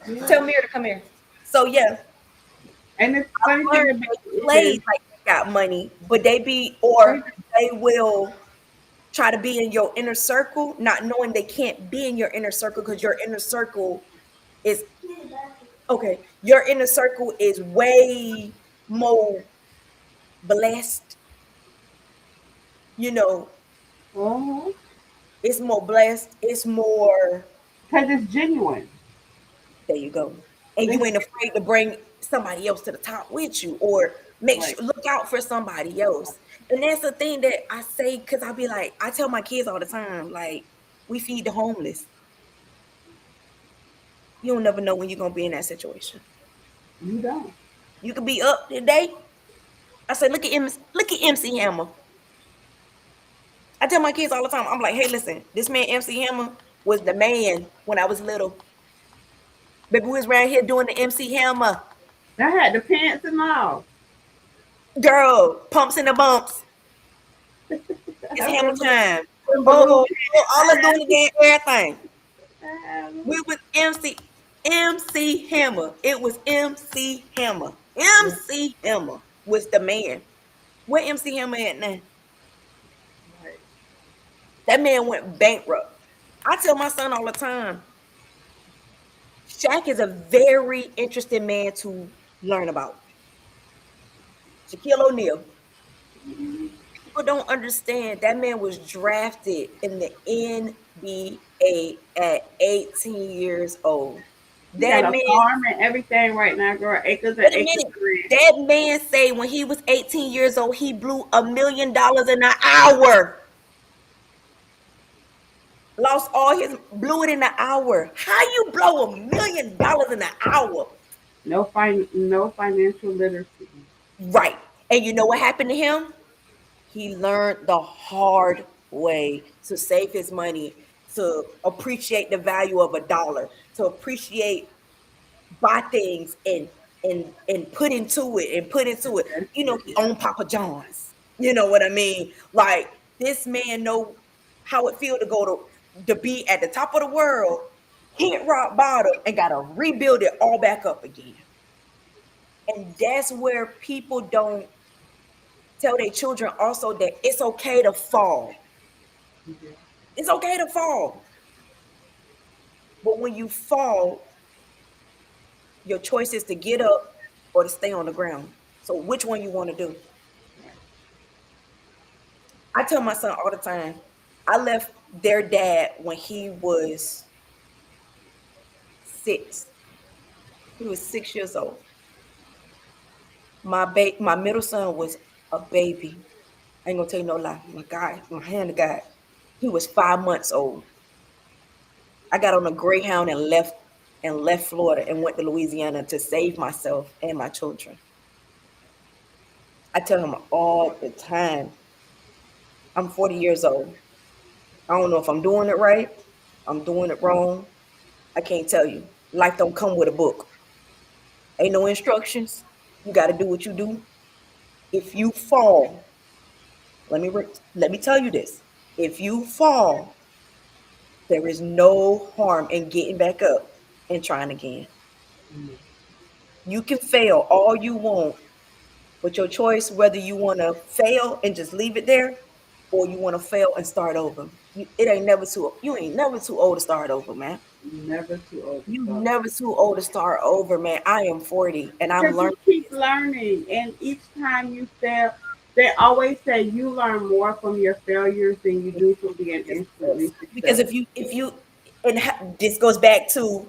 Yeah. Tell Mira to come here. So yeah, And the funny learned thing about they it play is, like they got money, but they they will try to be in your inner circle, not knowing they can't be in your inner circle because your inner circle is okay. Your inner circle is way more blessed. You know, uh-huh. it's more blessed. It's more. Because it's genuine. There you go. And you It's ain't afraid to bring somebody else to the top with you, or Make Right. sure look out for somebody else. And that's the thing that I say, because I be like, I tell my kids all the time, like, we feed the homeless. You don't never know when you're gonna be in that situation. You don't. You could be up today. I say, look at MC Hammer. I tell my kids all the time, I'm like, hey, listen, this man MC Hammer was the man when I was little. Baby, we was around here doing the MC Hammer. I had the pants and all. Girl, pumps and the bumps. It's I hammer remember time. them Oh, balloon pants. all us doing the damn everything. I had them. We was MC Hammer. It was MC Hammer. Yeah, MC Hammer was the man. Where MC Hammer at now? right. That man went bankrupt. I tell my son all the time, Shaq is a very interesting man to learn about. Shaquille O'Neal. People don't understand that man was drafted in the NBA at 18 years old. He got That a man, farm and everything right now, girl. Acres and wait a acres minute. of land. That man say when he was 18 years old, he blew $1 million in an hour. Lost all his, blew it in an hour. How you blow $1 million in an hour? No financial literacy. Right. And you know what happened to him? He learned the hard way to save his money, to appreciate the value of a dollar, to appreciate, buy things and put into it. That's You know, it. he Yeah. owned Papa John's. You know what I mean? Like, this man know how it feel to go to be at the top of the world, hit rock bottom, and gotta rebuild it all back up again. And that's where people don't tell their children also that it's okay to fall. Yeah. It's okay to fall. But when you fall, your choice is to get up or to stay on the ground. So which one you want to do? Right. I tell my son all the time, I left their dad when he was 6. He was 6 years old. My middle son was a baby. I ain't gonna tell you no lie. My guy, my hand to God, he was 5 months old. I got on a Greyhound and left Florida and went to Louisiana to save myself and my children. I tell him all the time, I'm 40 years old. I don't know if I'm doing it right. I'm doing it wrong. I can't tell you. Life don't come with a book. Ain't no instructions. You got to do what you do. If you fall, let me tell you this. If you fall, there is no harm in getting back up and trying again. Mm. You can fail all you want, but your choice whether you want to fail and just leave it there or you want to fail and start over. You ain't never too old to start over, man. Never too old to You start. never too old to start over, man. I am 40 and I'm Because you learning keep this. learning, and each time you fail, they always say you learn more from your failures than you do from being Yes, instantly because successful. if you this goes back to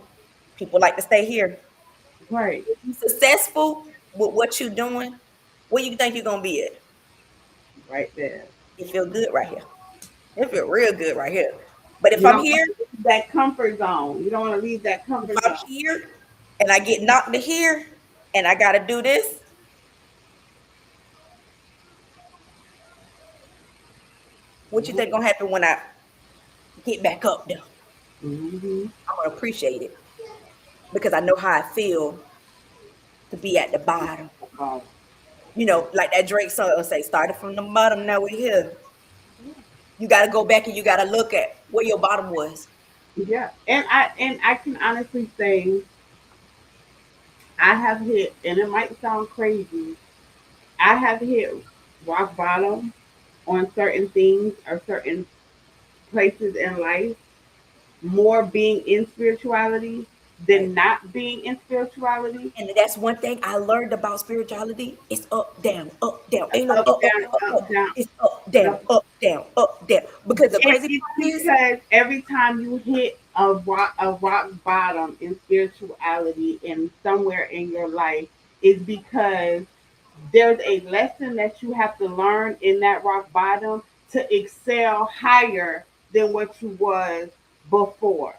people like to stay here. Right, If you successful with what you're doing, where you think you're gonna be at? right there. It feel good right here. It feel real good right here. But if You I'm don't here, want to leave that comfort zone. You don't want to leave that if comfort I'm zone. here and I get knocked to here and I gotta do this, what you think gonna happen when I get back up there? Mm-hmm. I'm gonna appreciate it because I know how I feel to be at the bottom. Oh, You know, like that Drake song will say, started from the bottom, now we're here. You gotta go back and you gotta look at where your bottom was. yeah. And I can honestly say I have hit, and it might sound crazy. I have hit rock bottom on certain things or certain places in life, more being in spirituality Right. than not being in spirituality. And that's one thing I learned about spirituality. It's up, down, up, down. Ain't no Up, up, up, down, up, up, up. down, It's up, down, up. up, down, up, down. Because the And crazy it's part is, because every time you hit a rock bottom in spirituality and somewhere in your life is because there's a lesson that you have to learn in that rock bottom to excel higher than what you was before.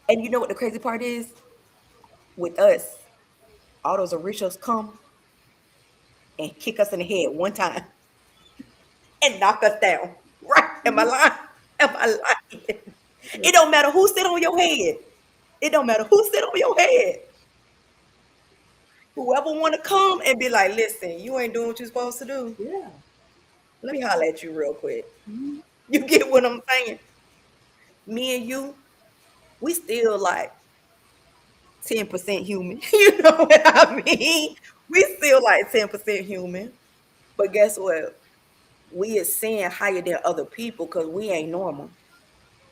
And you know what the crazy part is? With us, all those originals come and kick us in the head one time and knock us down. Right? Am I lying? Am I lying? It don't matter who sit on your head. It don't matter who sit on your head. Whoever want to come and be like, listen, you ain't doing what you're supposed to do. Yeah. Let me holler at you real quick. Mhm. You get what I'm saying? Me and you, we still like 10% human. You know what I mean? We still like 10% human. But guess what? We is seeing higher than other people because we ain't normal.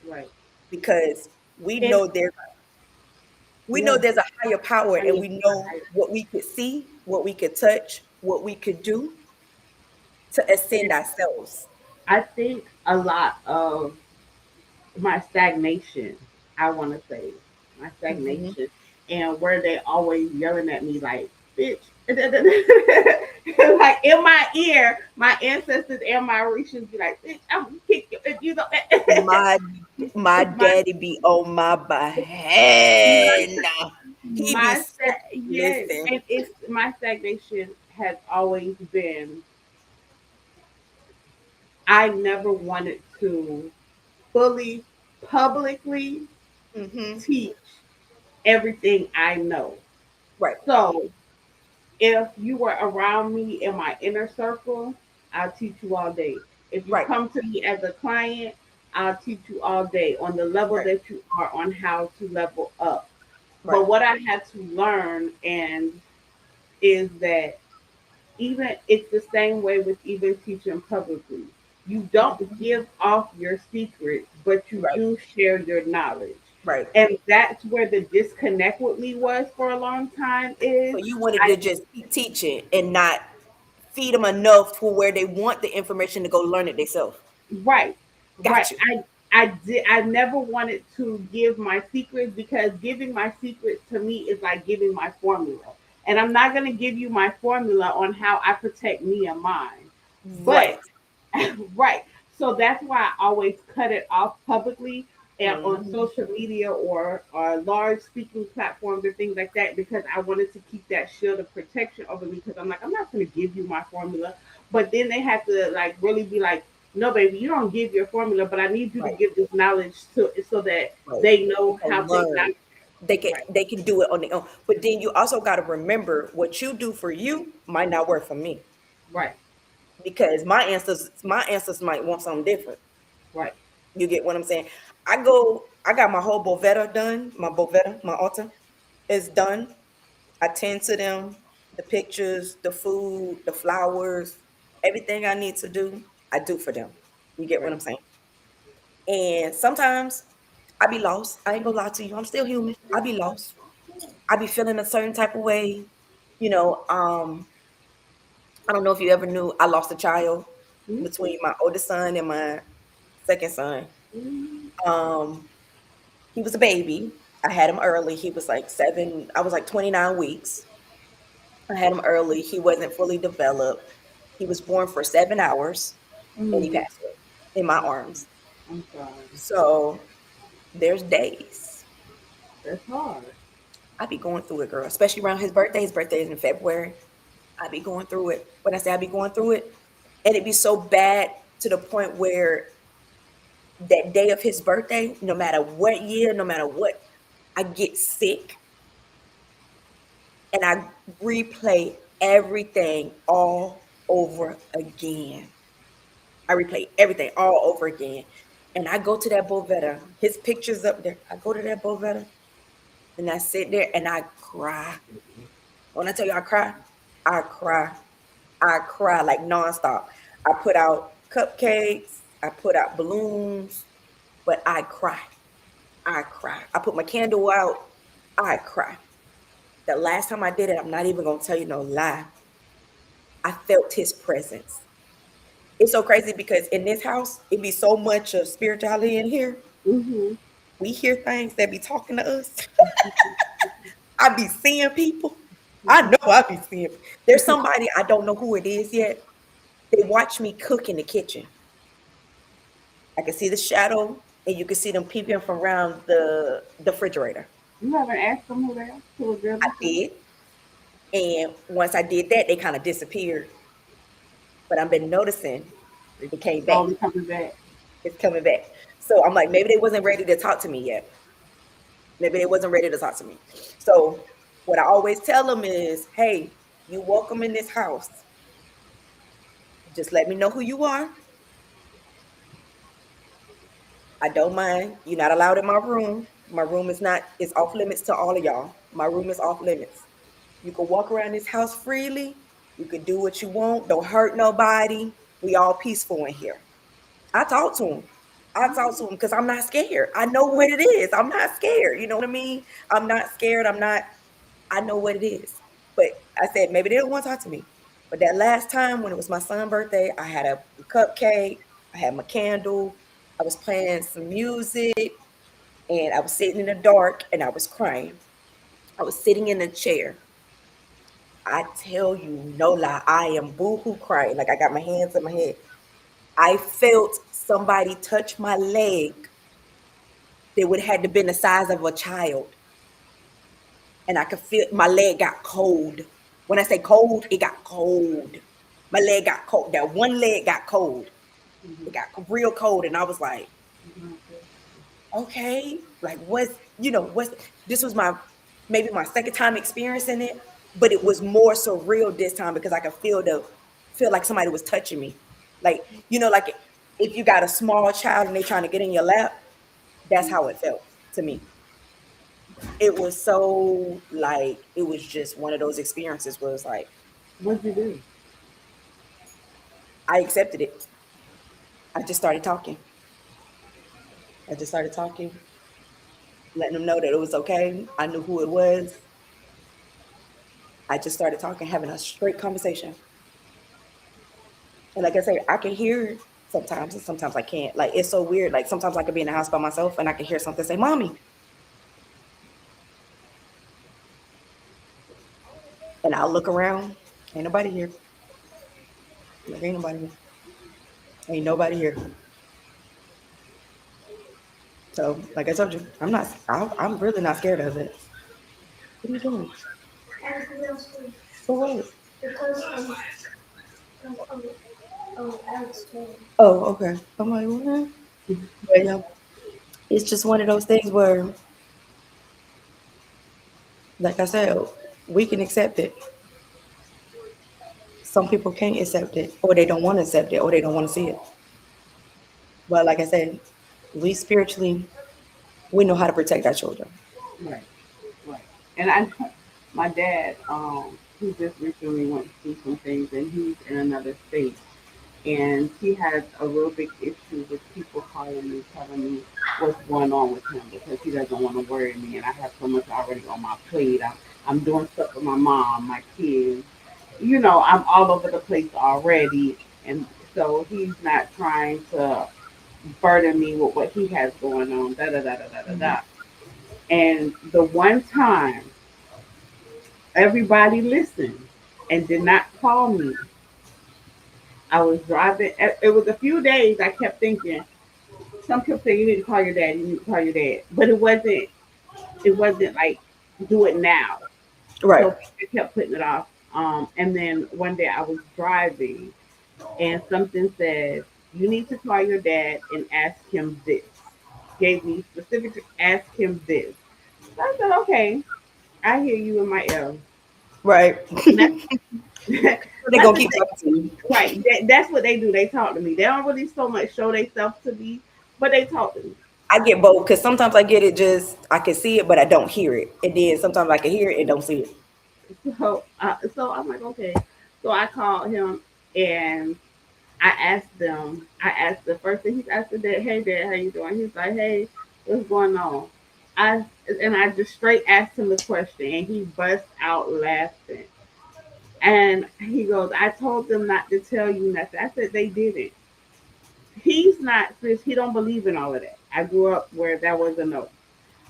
Right. Because we And know yeah, there's a higher power, I and mean, we know what we could see, what we could touch, what we could do to ascend ourselves. I think a lot of my stagnation, I want to say, my Hmm. stagnation, and where they always yelling at me like, bitch. Like in my ear, my ancestors and my Orishas be like, bitch, I'm gonna kick you. You know, My my my, daddy be on my behind. He be yes, listen. and it's my stagnation has always been. I never wanted to fully publicly Hmm. teach everything I know. Right, So if you were around me in my inner circle, I'll teach you all day. If you right, come to me as a client, I'll teach you all day on the level right, that you are on how to level up. right. But what I had to learn and is that even it's the same way with even teaching publicly. You don't Mhm. give off your secrets, but you Right, do share your knowledge. right. And that's where the disconnect with me was for a long time So is you wanted I to just keep teaching and not feed them enough to where they want the information to go learn it themselves. right, right. Got you. I never wanted to give my secrets because giving my secrets to me is like giving my formula. And I'm not gonna give you my formula on how I protect me and mine. But Right. right. So that's why I always cut it off publicly and on Hmm. social media or large speaking platforms or things like that because I wanted to keep that shield of protection over me because I'm like, I'm not going to give you my formula. But then they have to like really be like, no, baby, you don't give your formula, but I need you to Right. give this knowledge to so that Right. they They know how can to learn. acknowledge. They can Right, they can do it on their own. But then you also got to remember what you do for you might not work for me right, because my ancestors might want something different. right, You get what I'm saying? I got my whole Bovetta done. My Bovetta, my altar is done. I tend to them, the pictures, the food, the flowers, everything I need to do, I do for them. You get what right. I'm saying? And sometimes I be lost. I ain't gonna lie to you. I'm still human. I be lost. I be feeling a certain type of way. You know, I don't know if you ever knew I lost a child Mm-hmm. between my oldest son and my second son. Mm-hmm. Um, he was a baby. I had him early. He was like I was like 29 weeks. I had him early. He wasn't fully developed. He was born for 7 hours and he Mm-hmm. passed away in my arms. I'm sorry. So there's days That's hard. I be going through it, girl, especially around his birthday. His birthday is in February. I be going through it. When I say I be going through it, and it be so bad to the point where that day of his birthday, no matter what year, no matter what, I get sick and I replay everything all over again. I replay everything all over again. And I go to that Bovetta, his picture's up there. I go to that Bovetta and I sit there and I cry. When I tell you I cry, I cry. I cry like nonstop. I put out cupcakes, I put out balloons, but I cry. I cry. I put my candle out, I cry. The last time I did it, I'm not even gonna tell you no lie. I felt his presence. It's so crazy because in this house, it be so much of spirituality in here. Mm-hmm. We hear things that be talking to us. I be seeing people. I know I be seeing. There's somebody I don't know who it is yet. They watch me cook in the kitchen. I can see the shadow, and you can see them peeping from around the refrigerator. You haven't asked them who was there I before? did, and once I did that, they kind of disappeared. But I've been noticing They it came back. slowly coming back. It's coming back. So I'm like, maybe they wasn't ready to talk to me yet. Maybe they wasn't ready to talk to me. So what I always tell them is, hey, you welcome in this house. Just let me know who you are. I don't mind. You're not allowed in my room. My room is not, it's off limits to all of y'all. My room is off limits. You can walk around this house freely. You can do what you want. Don't hurt nobody. We all peaceful in here. I talk to him. I talk to him because I'm not scared. I know what it is. I'm not scared. You know what I mean? I'm not scared. I know what it is. But I said, maybe they don't want to talk to me. But that last time when it was my son's birthday, I had a cupcake, I had my candle, I was playing some music, and I was sitting in the dark and I was crying. I was sitting in a chair. I tell you, no lie, I am boohoo crying. Like I got my hands on my head. I felt somebody touch my leg that would have had to been the size of a child. And I could feel my leg got cold. When I say cold, it got cold. My leg got cold. That one leg got cold. It got real cold. And I was like, okay, like what's this was my maybe my second time experiencing it, but it was more surreal this time because I could feel like somebody was touching me. Like, like if you got a small child and they trying to get in your lap, that's how it felt to me. It was so like it was just one of those experiences where it's like What'd you do? I accepted it. I just started talking. I just started talking, letting them know that it was okay. I knew who it was. I just started talking, having a straight conversation. And like I say, I can hear it sometimes and sometimes I can't. Like it's so weird. Like sometimes I could be in the house by myself and I can hear something say, Mommy. And I'll look around. Ain't nobody here. Like ain't nobody here. Ain't nobody here. So like I told you, I'm really not scared of it. What are you doing? For what? Oh, okay. I'm like, what? But yeah, it's just one of those things where, like I said, we can accept it. Some people can't accept it, or they don't want to accept it, or they don't want to see it. But like I said, we spiritually, we know how to protect our children. Right, right. And I, my dad, he just recently went through some things, and he's in another state, and he has a real big issue with people calling me, telling me what's going on with him because he doesn't want to worry me, and I have so much already on my plate. I'm doing stuff with my mom, my kids. I'm all over the place already, and so he's not trying to burden me with what he has going on. Da da da da da da Mhm. da. And the one time everybody listened and did not call me, I was driving. It was a few days. I kept thinking. Some kept saying you need to call your dad. You need to call your dad. But it wasn't. It wasn't like do it now. Right, So I kept putting it off. And then one day I was driving and something said you need to call your dad and ask him this. Gave me specific ask him this. So I said okay. I hear you in my ear. right. And that's They're that's gonna the keep thing. talking to you. Right. That's what they do. They talk to me. They don't really so much show themselves to me, but they talk to me. I get both because sometimes I get it just I can see it, but I don't hear it. And then sometimes I can hear it and don't see it. So I'm like, okay. So I called him and I asked them. I asked the first thing he's asked the dad, "Hey dad, how you doing?" He's like, "Hey, what's going on?" I I just straight asked him the question, and he bust out laughing. And he goes, "I told them not to tell you nothing." I said they didn't. He's not sis. He don't believe in all of that. I grew up where that was a no.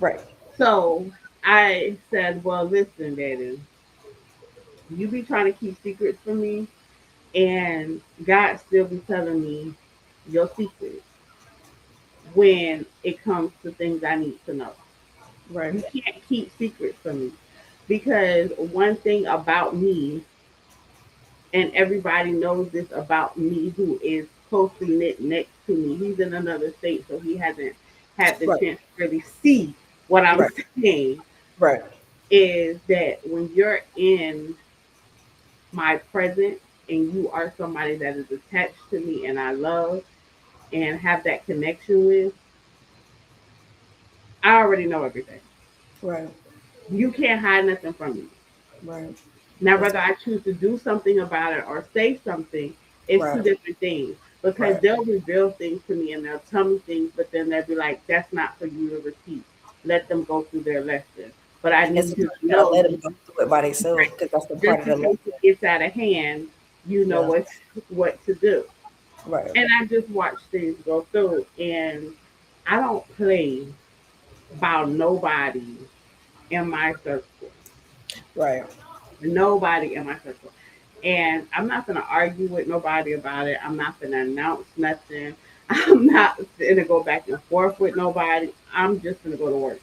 Right. So I said, "Well, listen, daddy. You be trying to keep secrets from me, and God still be telling me your secrets when it comes to things I need to know. Right. You can't keep secrets from me because one thing about me, and everybody knows this about me who is closely knit next to me. He's in another state, so he hasn't had the Right. chance to really see what I'm Right. saying. Right. Is that when you're in my presence and you are somebody that is attached to me and I love and have that connection with, I already know everything. Right. You can't hide nothing from me. Right. Now, That's whether I choose to do something about it or say something, it's two right. different things. Because Right. they'll reveal things to me and they'll tell me things, but then they'll be like, that's not for you to repeat. Let them go through their lesson. But I And need you sometimes to you gotta know, let them go through it by themselves because that's the part just of the in case lesson. it gets out of hand, you know Yeah. what to do. Right. And I just watch things go through, and I don't play about nobody in my circle. Right. Nobody in my circle. And I'm not gonna argue with nobody about it. I'm not gonna announce nothing. I'm not gonna go back and forth with nobody. I'm just gonna go to work.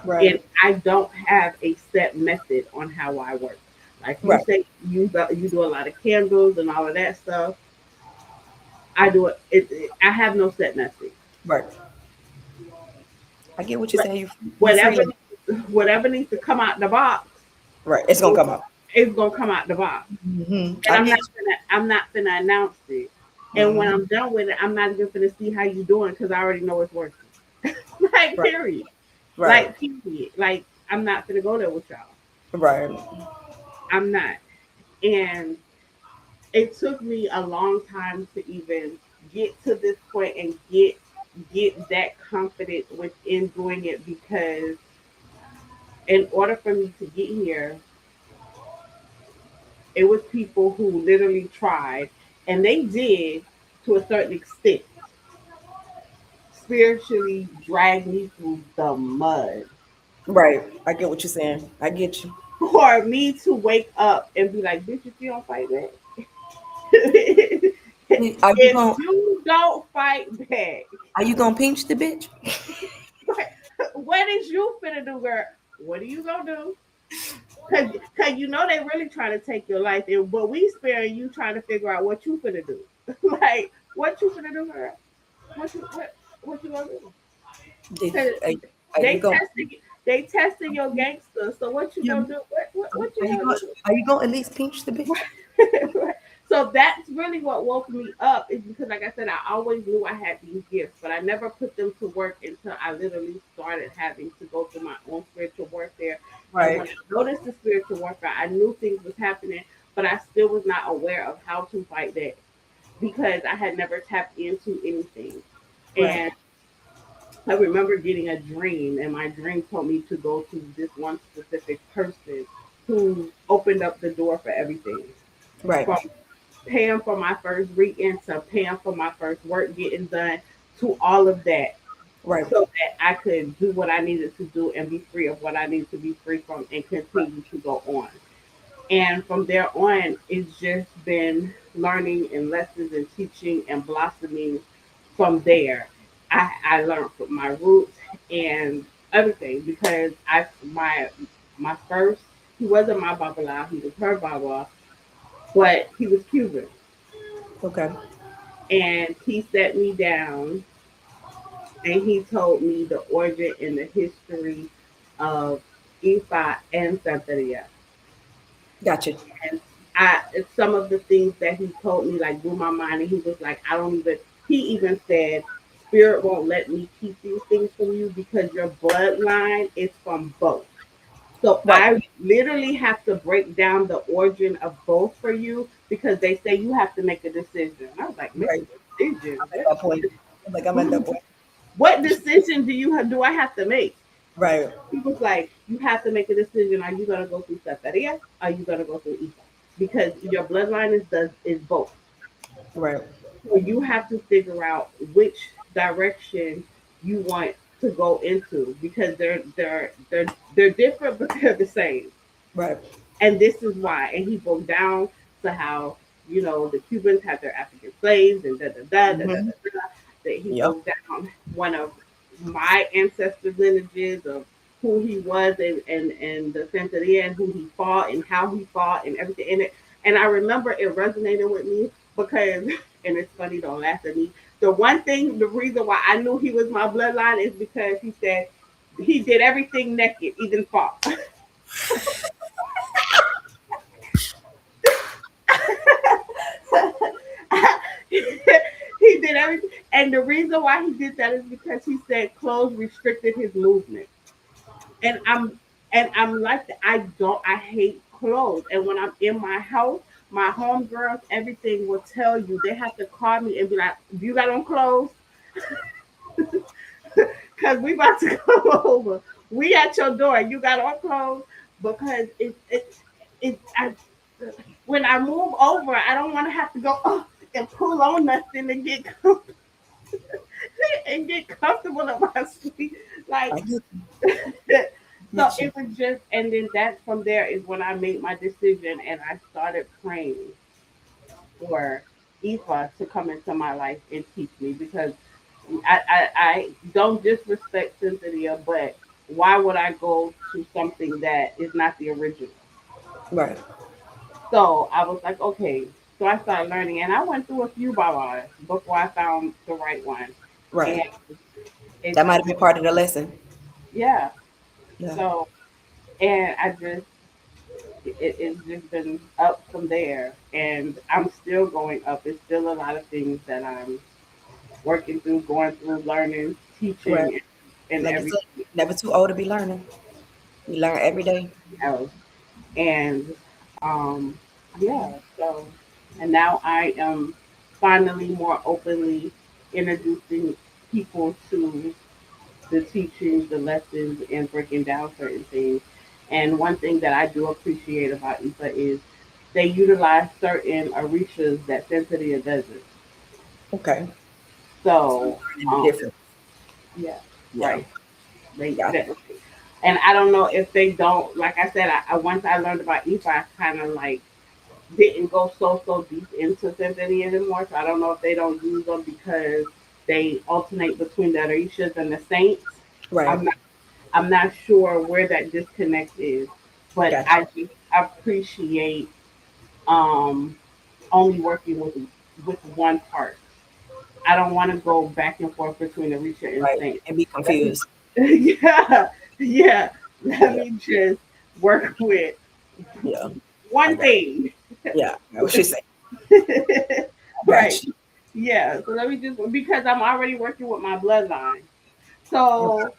Right. And I don't have a set method on how I work. Like you Right. say, you do a lot of candles and all of that stuff. I do it. I have no set method. Right. I get what you're saying. You Whatever, freelance. whatever needs to come out the box, Right. It's gonna is, come out. is gonna come out the box. And I get you. I'm not gonna announce it. And when Hmm. I'm done with it, I'm not even gonna see how you doing because I already know it's working. Like Right. period. Right. Like period. Like I'm not gonna go there with y'all. Right. I'm not. And it took me a long time to even get to this point and get that confident within doing it because in order for me to get here, it was people who literally tried and they did to a certain extent spiritually drag me through the mud Right. I get what you're saying. I get you. for me to wake up and be like, bitch, if you don't fight back, Are you if gonna you don't fight back, Are you gonna pinch the bitch? what is you finna do, girl? What are you gonna do? Cause you know they really trying to take your life, and but we sparing you trying to figure out what you finna do. Like what you finna do, girl? What you gonna do? Did Cause are you they gonna testing your gangster. So what you gonna do? What you gonna do? are you gonna at least pinch the bitch? So that's really what woke me up is because like I said, I always knew I had these gifts, but I never put them to work until I literally started having to go through my own spiritual warfare. And Right. when I noticed the spiritual warfare, I knew things was happening, but I still was not aware of how to fight that because I had never tapped into anything. Right. And I remember getting a dream, and my dream told me to go to this one specific person who opened up the door for everything. Right. From paying for my first reading to paying for my first work getting done to all of that Right. so that I could do what I needed to do and be free of what I needed to be free from and continue to go on. And from there on, it's just been learning and lessons and teaching and blossoming from there. I learned from my roots and everything because my first he wasn't my babala, he was her baba, but he was Cuban. Okay. And he set me down and he told me the origin and the history of Ifa and Santeria. Gotcha. And some of the things that he told me like blew my mind. And he was like, I don't even. He even said, Spirit won't let me keep these things from you because your bloodline is from both. So Right. I literally have to break down the origin of both for you because they say you have to make a decision. I was like, make Right. a decision. I'm at that point. I'm like I'm at that point. What decision do I have to make? Right. He was like, you have to make a decision. Are you gonna go through Santeria? Are you gonna go through Ifa? Because your bloodline is both. Right. So you have to figure out which direction you want to go into because they're different but they're the same. Right. and this is why. And he broke down to how, the Cubans had their African slaves and da da da da da da, Mm-hmm. da. That he Yep. broke down one of my ancestors' lineages of who he was, and the Santeria, and who he fought and how he fought and everything in it. And I remember it resonated with me because, and it's funny, don't laugh at me. The reason why I knew he was my bloodline is because he said he did everything naked, even fought. He did everything, and the reason why he did that is because he said clothes restricted his movement. And I'm like that. I hate clothes, and when I'm in my house, my homegirls, everything will tell you they have to call me and be like, "You got on clothes? Cause we about to come over. We at your door. You got on clothes because I when I move over, I don't want to have to go and pull on nothing and get comfortable in my sleep. Like, I get so get you. it was just, and then that from there is when I made my decision and I started praying for Ifa to come into my life and teach me, because I don't disrespect Cynthia, but why would I go to something that is not the original? Right. So I was like, okay. So I started learning, and I went through a few babas before I found the right one. And Right. it's That might have been part of the lesson. yeah. Yeah. So, and it's just been up from there, and I'm still going up. It's still a lot of things that I'm working through, going through, learning, Right. teaching, and Like I said, everything never too old to be learning. You learn every day. else. And um, yeah, so, and now I am finally more openly introducing people to the teachings, the lessons, and breaking down certain things. And one thing that I do appreciate about IFA is they utilize certain orishas that Sensitive doesn't. Okay. So So, learning the difference. yeah, Yeah. right. They, Yeah. that, and I don't know if they don't. Like I said, once I learned about IFA, I kind of like didn't go so deep into Symphony anymore. So I don't know if they don't use them because they alternate between the orishas and the saints. Right. I'm I'm not sure where that disconnect is, but Gotcha. I just appreciate um, only working with one part. I don't want to go back and forth between Arisha and Right. Saint. And be confused. Yeah, yeah. Let Yeah. me just work with Yeah. I one got. thing. Yeah. I was just saying. I Right. got you. Yeah. So let me just, because I'm already working with my bloodline. Okay. So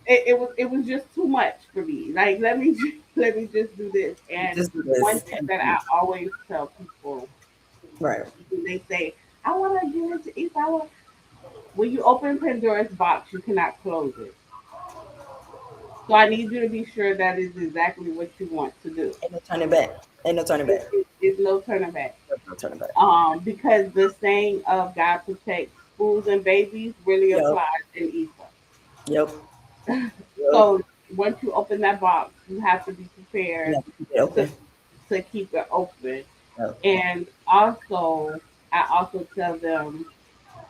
it was just too much for me. Like, let me just do this. And Just do one this. tip that I always tell people Right. when they say, "I want to get into East," when you open Pandora's box, you cannot close it. So I need you to be sure that is exactly what you want to do. Ain't no turning back. Ain't no turning back. It's no turning back. No turning back. Because the saying of God protects schools and babies really Yep. applies in East. Yep. Yep. So once you open that box, you have to be You prepared have to keep it to open. to keep it open. Yep. And also, I also tell them,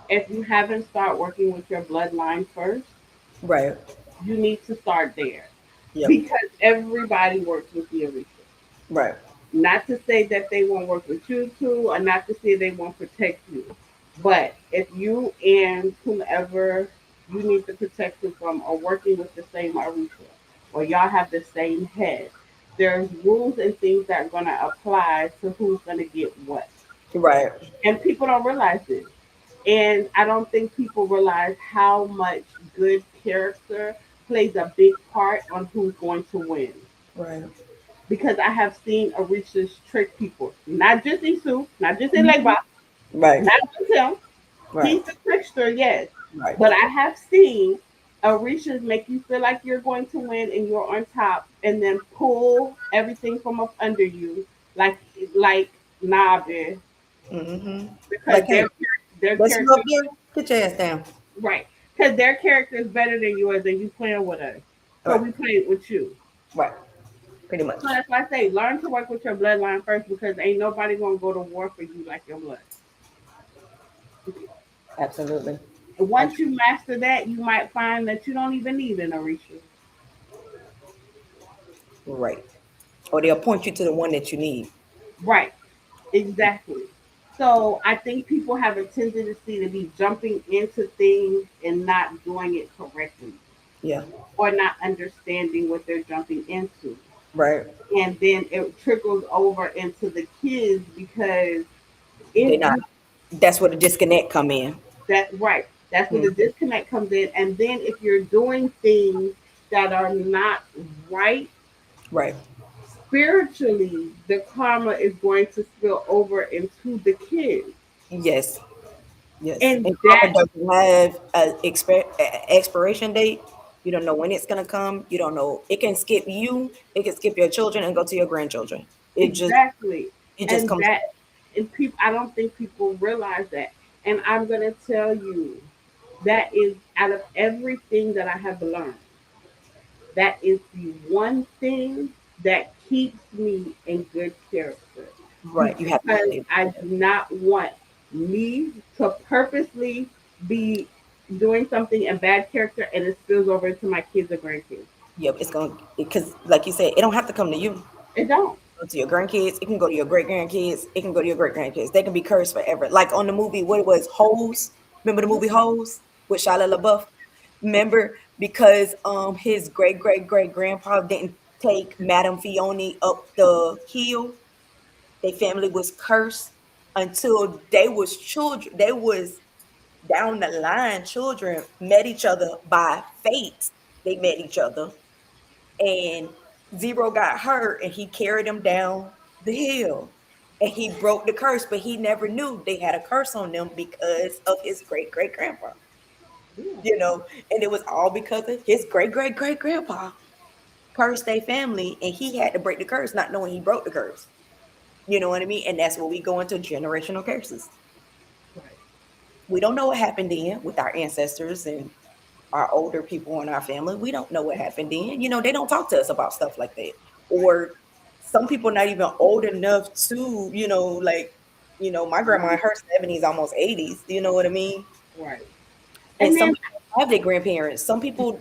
if you haven't started working with your bloodline first, Right. you need to start there, Yep. because everybody works with the Orisha. Right. Not to say that they won't work with you too, or not to say they won't protect you. But if you and whomever you need the protection from are working with the same Arisha, or y'all have the same head, there's rules and things that are going to apply to who's going to get what. Right. And people don't realize this. And I don't think people realize how much good character plays a big part on who's going to win. Right. Because I have seen Orishas trick people. Not just Isu, not just Mhm. Elegba, Right. not just him. Right. He's a trickster, yes. Right. But I have seen Orishas make you feel like you're going to win and you're on top, and then pull everything from up under you, like like Nabe, Mm-hmm. because Like, hey, their that's you up character, there. Get your ass down. right? Because their character is better than yours, and you playing with us. So Right. we played with you. Right. pretty So much. that's why I say learn to work with your bloodline first because ain't nobody gonna go to war for you like your blood. Absolutely. And I, once you master that, you might find that you don't even need an Orisha. right. Or they'll point you to the one that you need. Right. Exactly. So I think people have a tendency to be jumping into things and not doing it correctly Yeah. or not understanding what they're jumping into. Right. And then it trickles over into the kids because They're if not. you That's where the disconnect come in. that right, that's where the Mhm. disconnect comes in. And then if you're doing things that are not right Right. spiritually, the karma is going to spill over into the kids. Yes. Yes. And And karma that doesn't have a expiration date. You don't know when it's gonna come. You don't know. It can skip you. It can skip your children and go to your grandchildren. It just exactly. it just And comes. that and people I don't think people realize that. And I'm gonna tell you that is out of everything that I have learned, that is the one thing that keeps me in good character. Right. You have to Because stay. I do not want me to purposely be doing something in bad character and it spills over into my kids or grandkids. Yep. It's gonna because, like you said, it don't have to come to you. It don't. Go to your grandkids. It can go to your great grandkids. It can go to your great grandkids. They can be cursed forever. Like on the movie, what it was, Hoes. Remember the movie Hoes with Shia LaBeouf? Remember because his great great great grandpa didn't take Madame Fiona up the hill. Their family was cursed until they was children. They was down the line. Children met each other by fate. They met each other and Zero got hurt and he carried him down the hill and he broke the curse, but he never knew they had a curse on them because of his great great grandpa, Yeah. and it was all because of his great great great grandpa cursed their family and he had to break the curse, not knowing he broke the curse. You know what I mean? And that's where we go into generational curses. Right. We don't know what happened then with our ancestors and our older people in our family. We don't know what happened then. They don't talk to us about stuff like that. Right. Or some people not even old enough to, like, my grandma in her 70s, almost 80s. You know what I mean? Right. And And some then people have their grandparents. Some people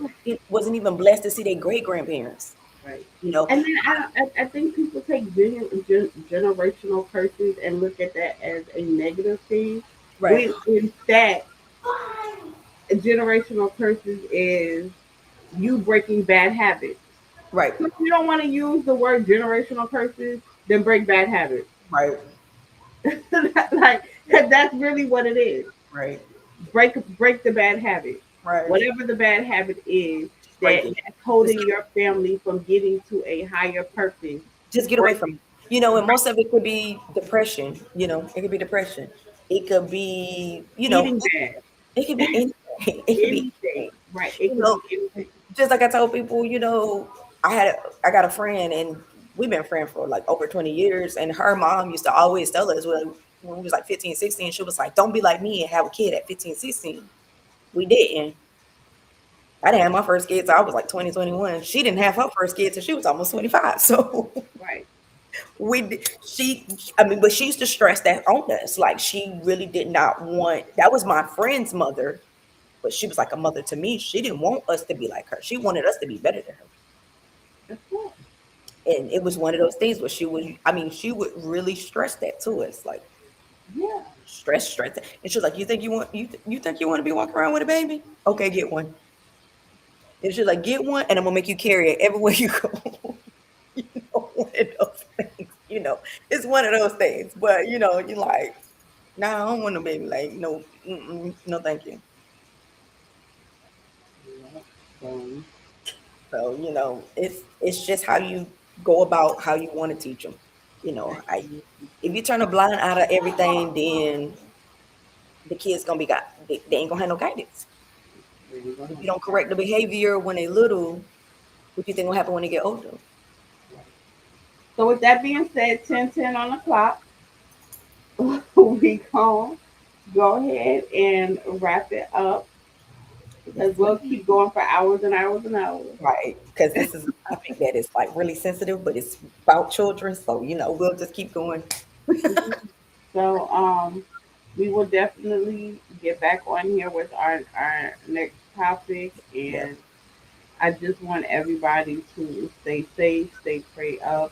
wasn't even blessed to see their great grandparents. right. You know, And then I think people take generational curses and look at that as a negative thing. right, When in fact, generational curses is you breaking bad habits. right, So if you don't want to use the word generational curses, then break bad habits. right, Like that's really what it is. right, Break the bad habit. right. Whatever the bad habit is Just break it. that's Just holding your family from getting to a higher purpose. just get away Break from it. And most of it could be depression. It could be depression. It could be, eating bad. it could be anything. It could be Anything. anything. Right. It You could know, be anything. just like I told people, I got a friend and we've been friends for like over 20 years. And her mom used to always tell us when we was like 15, 16, she was like, don't be like me and have a kid at 15, 16. We didn't. I didn't have my first kid till I was like 20, 21. She didn't have her first kid till she was almost 25. So Right. she, I mean, but she used to stress that on us. Like she really did not want, that was my friend's mother, but she was like a mother to me. She didn't want us to be like her. She wanted us to be better than her. That's right. And it was one of those things where she would really stress that to us, like Yeah. stress. And she was like, you think you want to be walking around with a baby? Okay, get one. And she's like, get one, and I'm gonna make you carry it everywhere you go. One of those things. It's one of those things. But you're like, nah, I don't want no baby. Like, no, no, thank you. Yeah. So, So it's just how you go about how you want to teach them. If you turn a blind eye to everything, then the kids gonna be got they ain't gonna have no guidance. really gonna If have you no don't guidance. correct the behavior when they little, what you think will happen when they get older? Right. So with that being said, 10:10 on the clock. We gonna go ahead and wrap it up. because we'll keep going for hours and hours and hours. Right, because this is a topic that is like really sensitive, but it's about children, so we'll just keep going. Mhm. So we will definitely get back on here with our next topic, Yeah, and I just want everybody to stay safe, stay prayed up,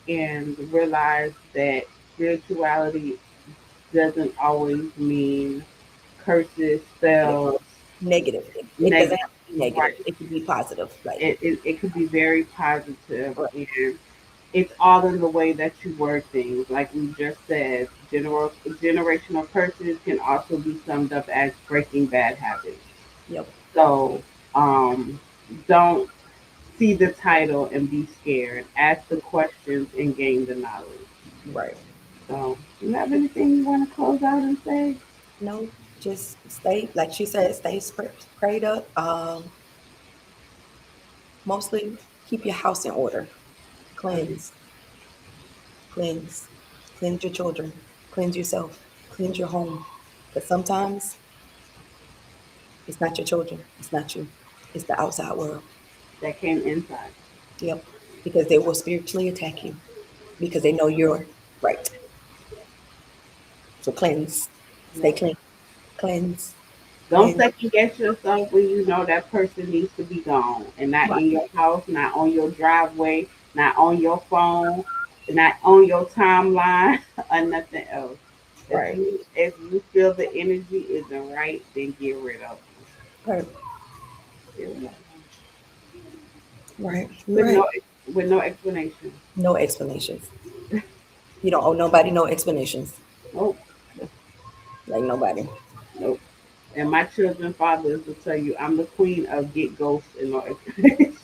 and realize that spirituality doesn't always mean curses, yeah. spells, Negative. It doesn't negative. have to be negative. Right. It can be positive. Like, It could be very positive, right. and it's all in the way that you word things. Like we just said, generational curses can also be summed up as breaking bad habits. Yep. So um, don't see the title and be scared. Ask the questions and gain the knowledge. Right. So, do you have anything you want to close out and say? No, just stay, like she said, stay prayed up. Mostly keep your house in order. Okay. Cleanse, cleanse, cleanse your children, cleanse yourself, cleanse your home. Because sometimes it's not your children, it's not you, it's the outside world. That came inside. Yep. Because they will spiritually attack you because they know you're right. So cleanse, stay Yep. clean, cleanse, Don't cleanse. second guess yourself when you know that person needs to be gone and not Right, in your house, not on your driveway, not on your phone, not on your timeline, or nothing else. right, If you feel the energy isn't right, then get rid of them. right, Get rid of them. right. You're With right. no explanation. No explanations. You don't owe nobody no explanations. Nope. Like nobody. Nope. And my children's fathers will tell you I'm the queen of get ghosts and no explanation.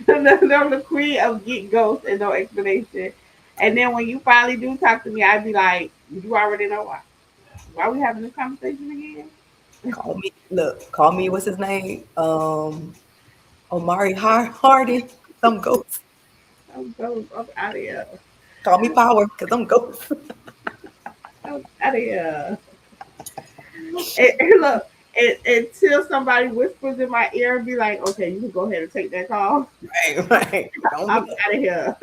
I'm the queen of get ghosts and no explanation. And then when you finally do talk to me, I'd be like, you already know why. Why are we having this conversation again? Call me. Look, call me. What's his name? Omari Hardy. I'm ghost. I'm ghost. I'm out of here. Call me Power because I'm ghost. I'm out of here. Look, until somebody whispers in my ear and be like, okay, you can go ahead and take that call. Right, right. Don't I'm be out of here.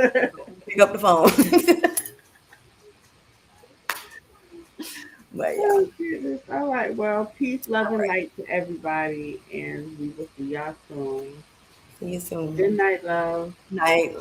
pick up the phone. But yeah. Oh, goodness. All right. Well, peace, love, All and right. light to everybody. And we will see y'all soon. See you soon. Good night, love. Night.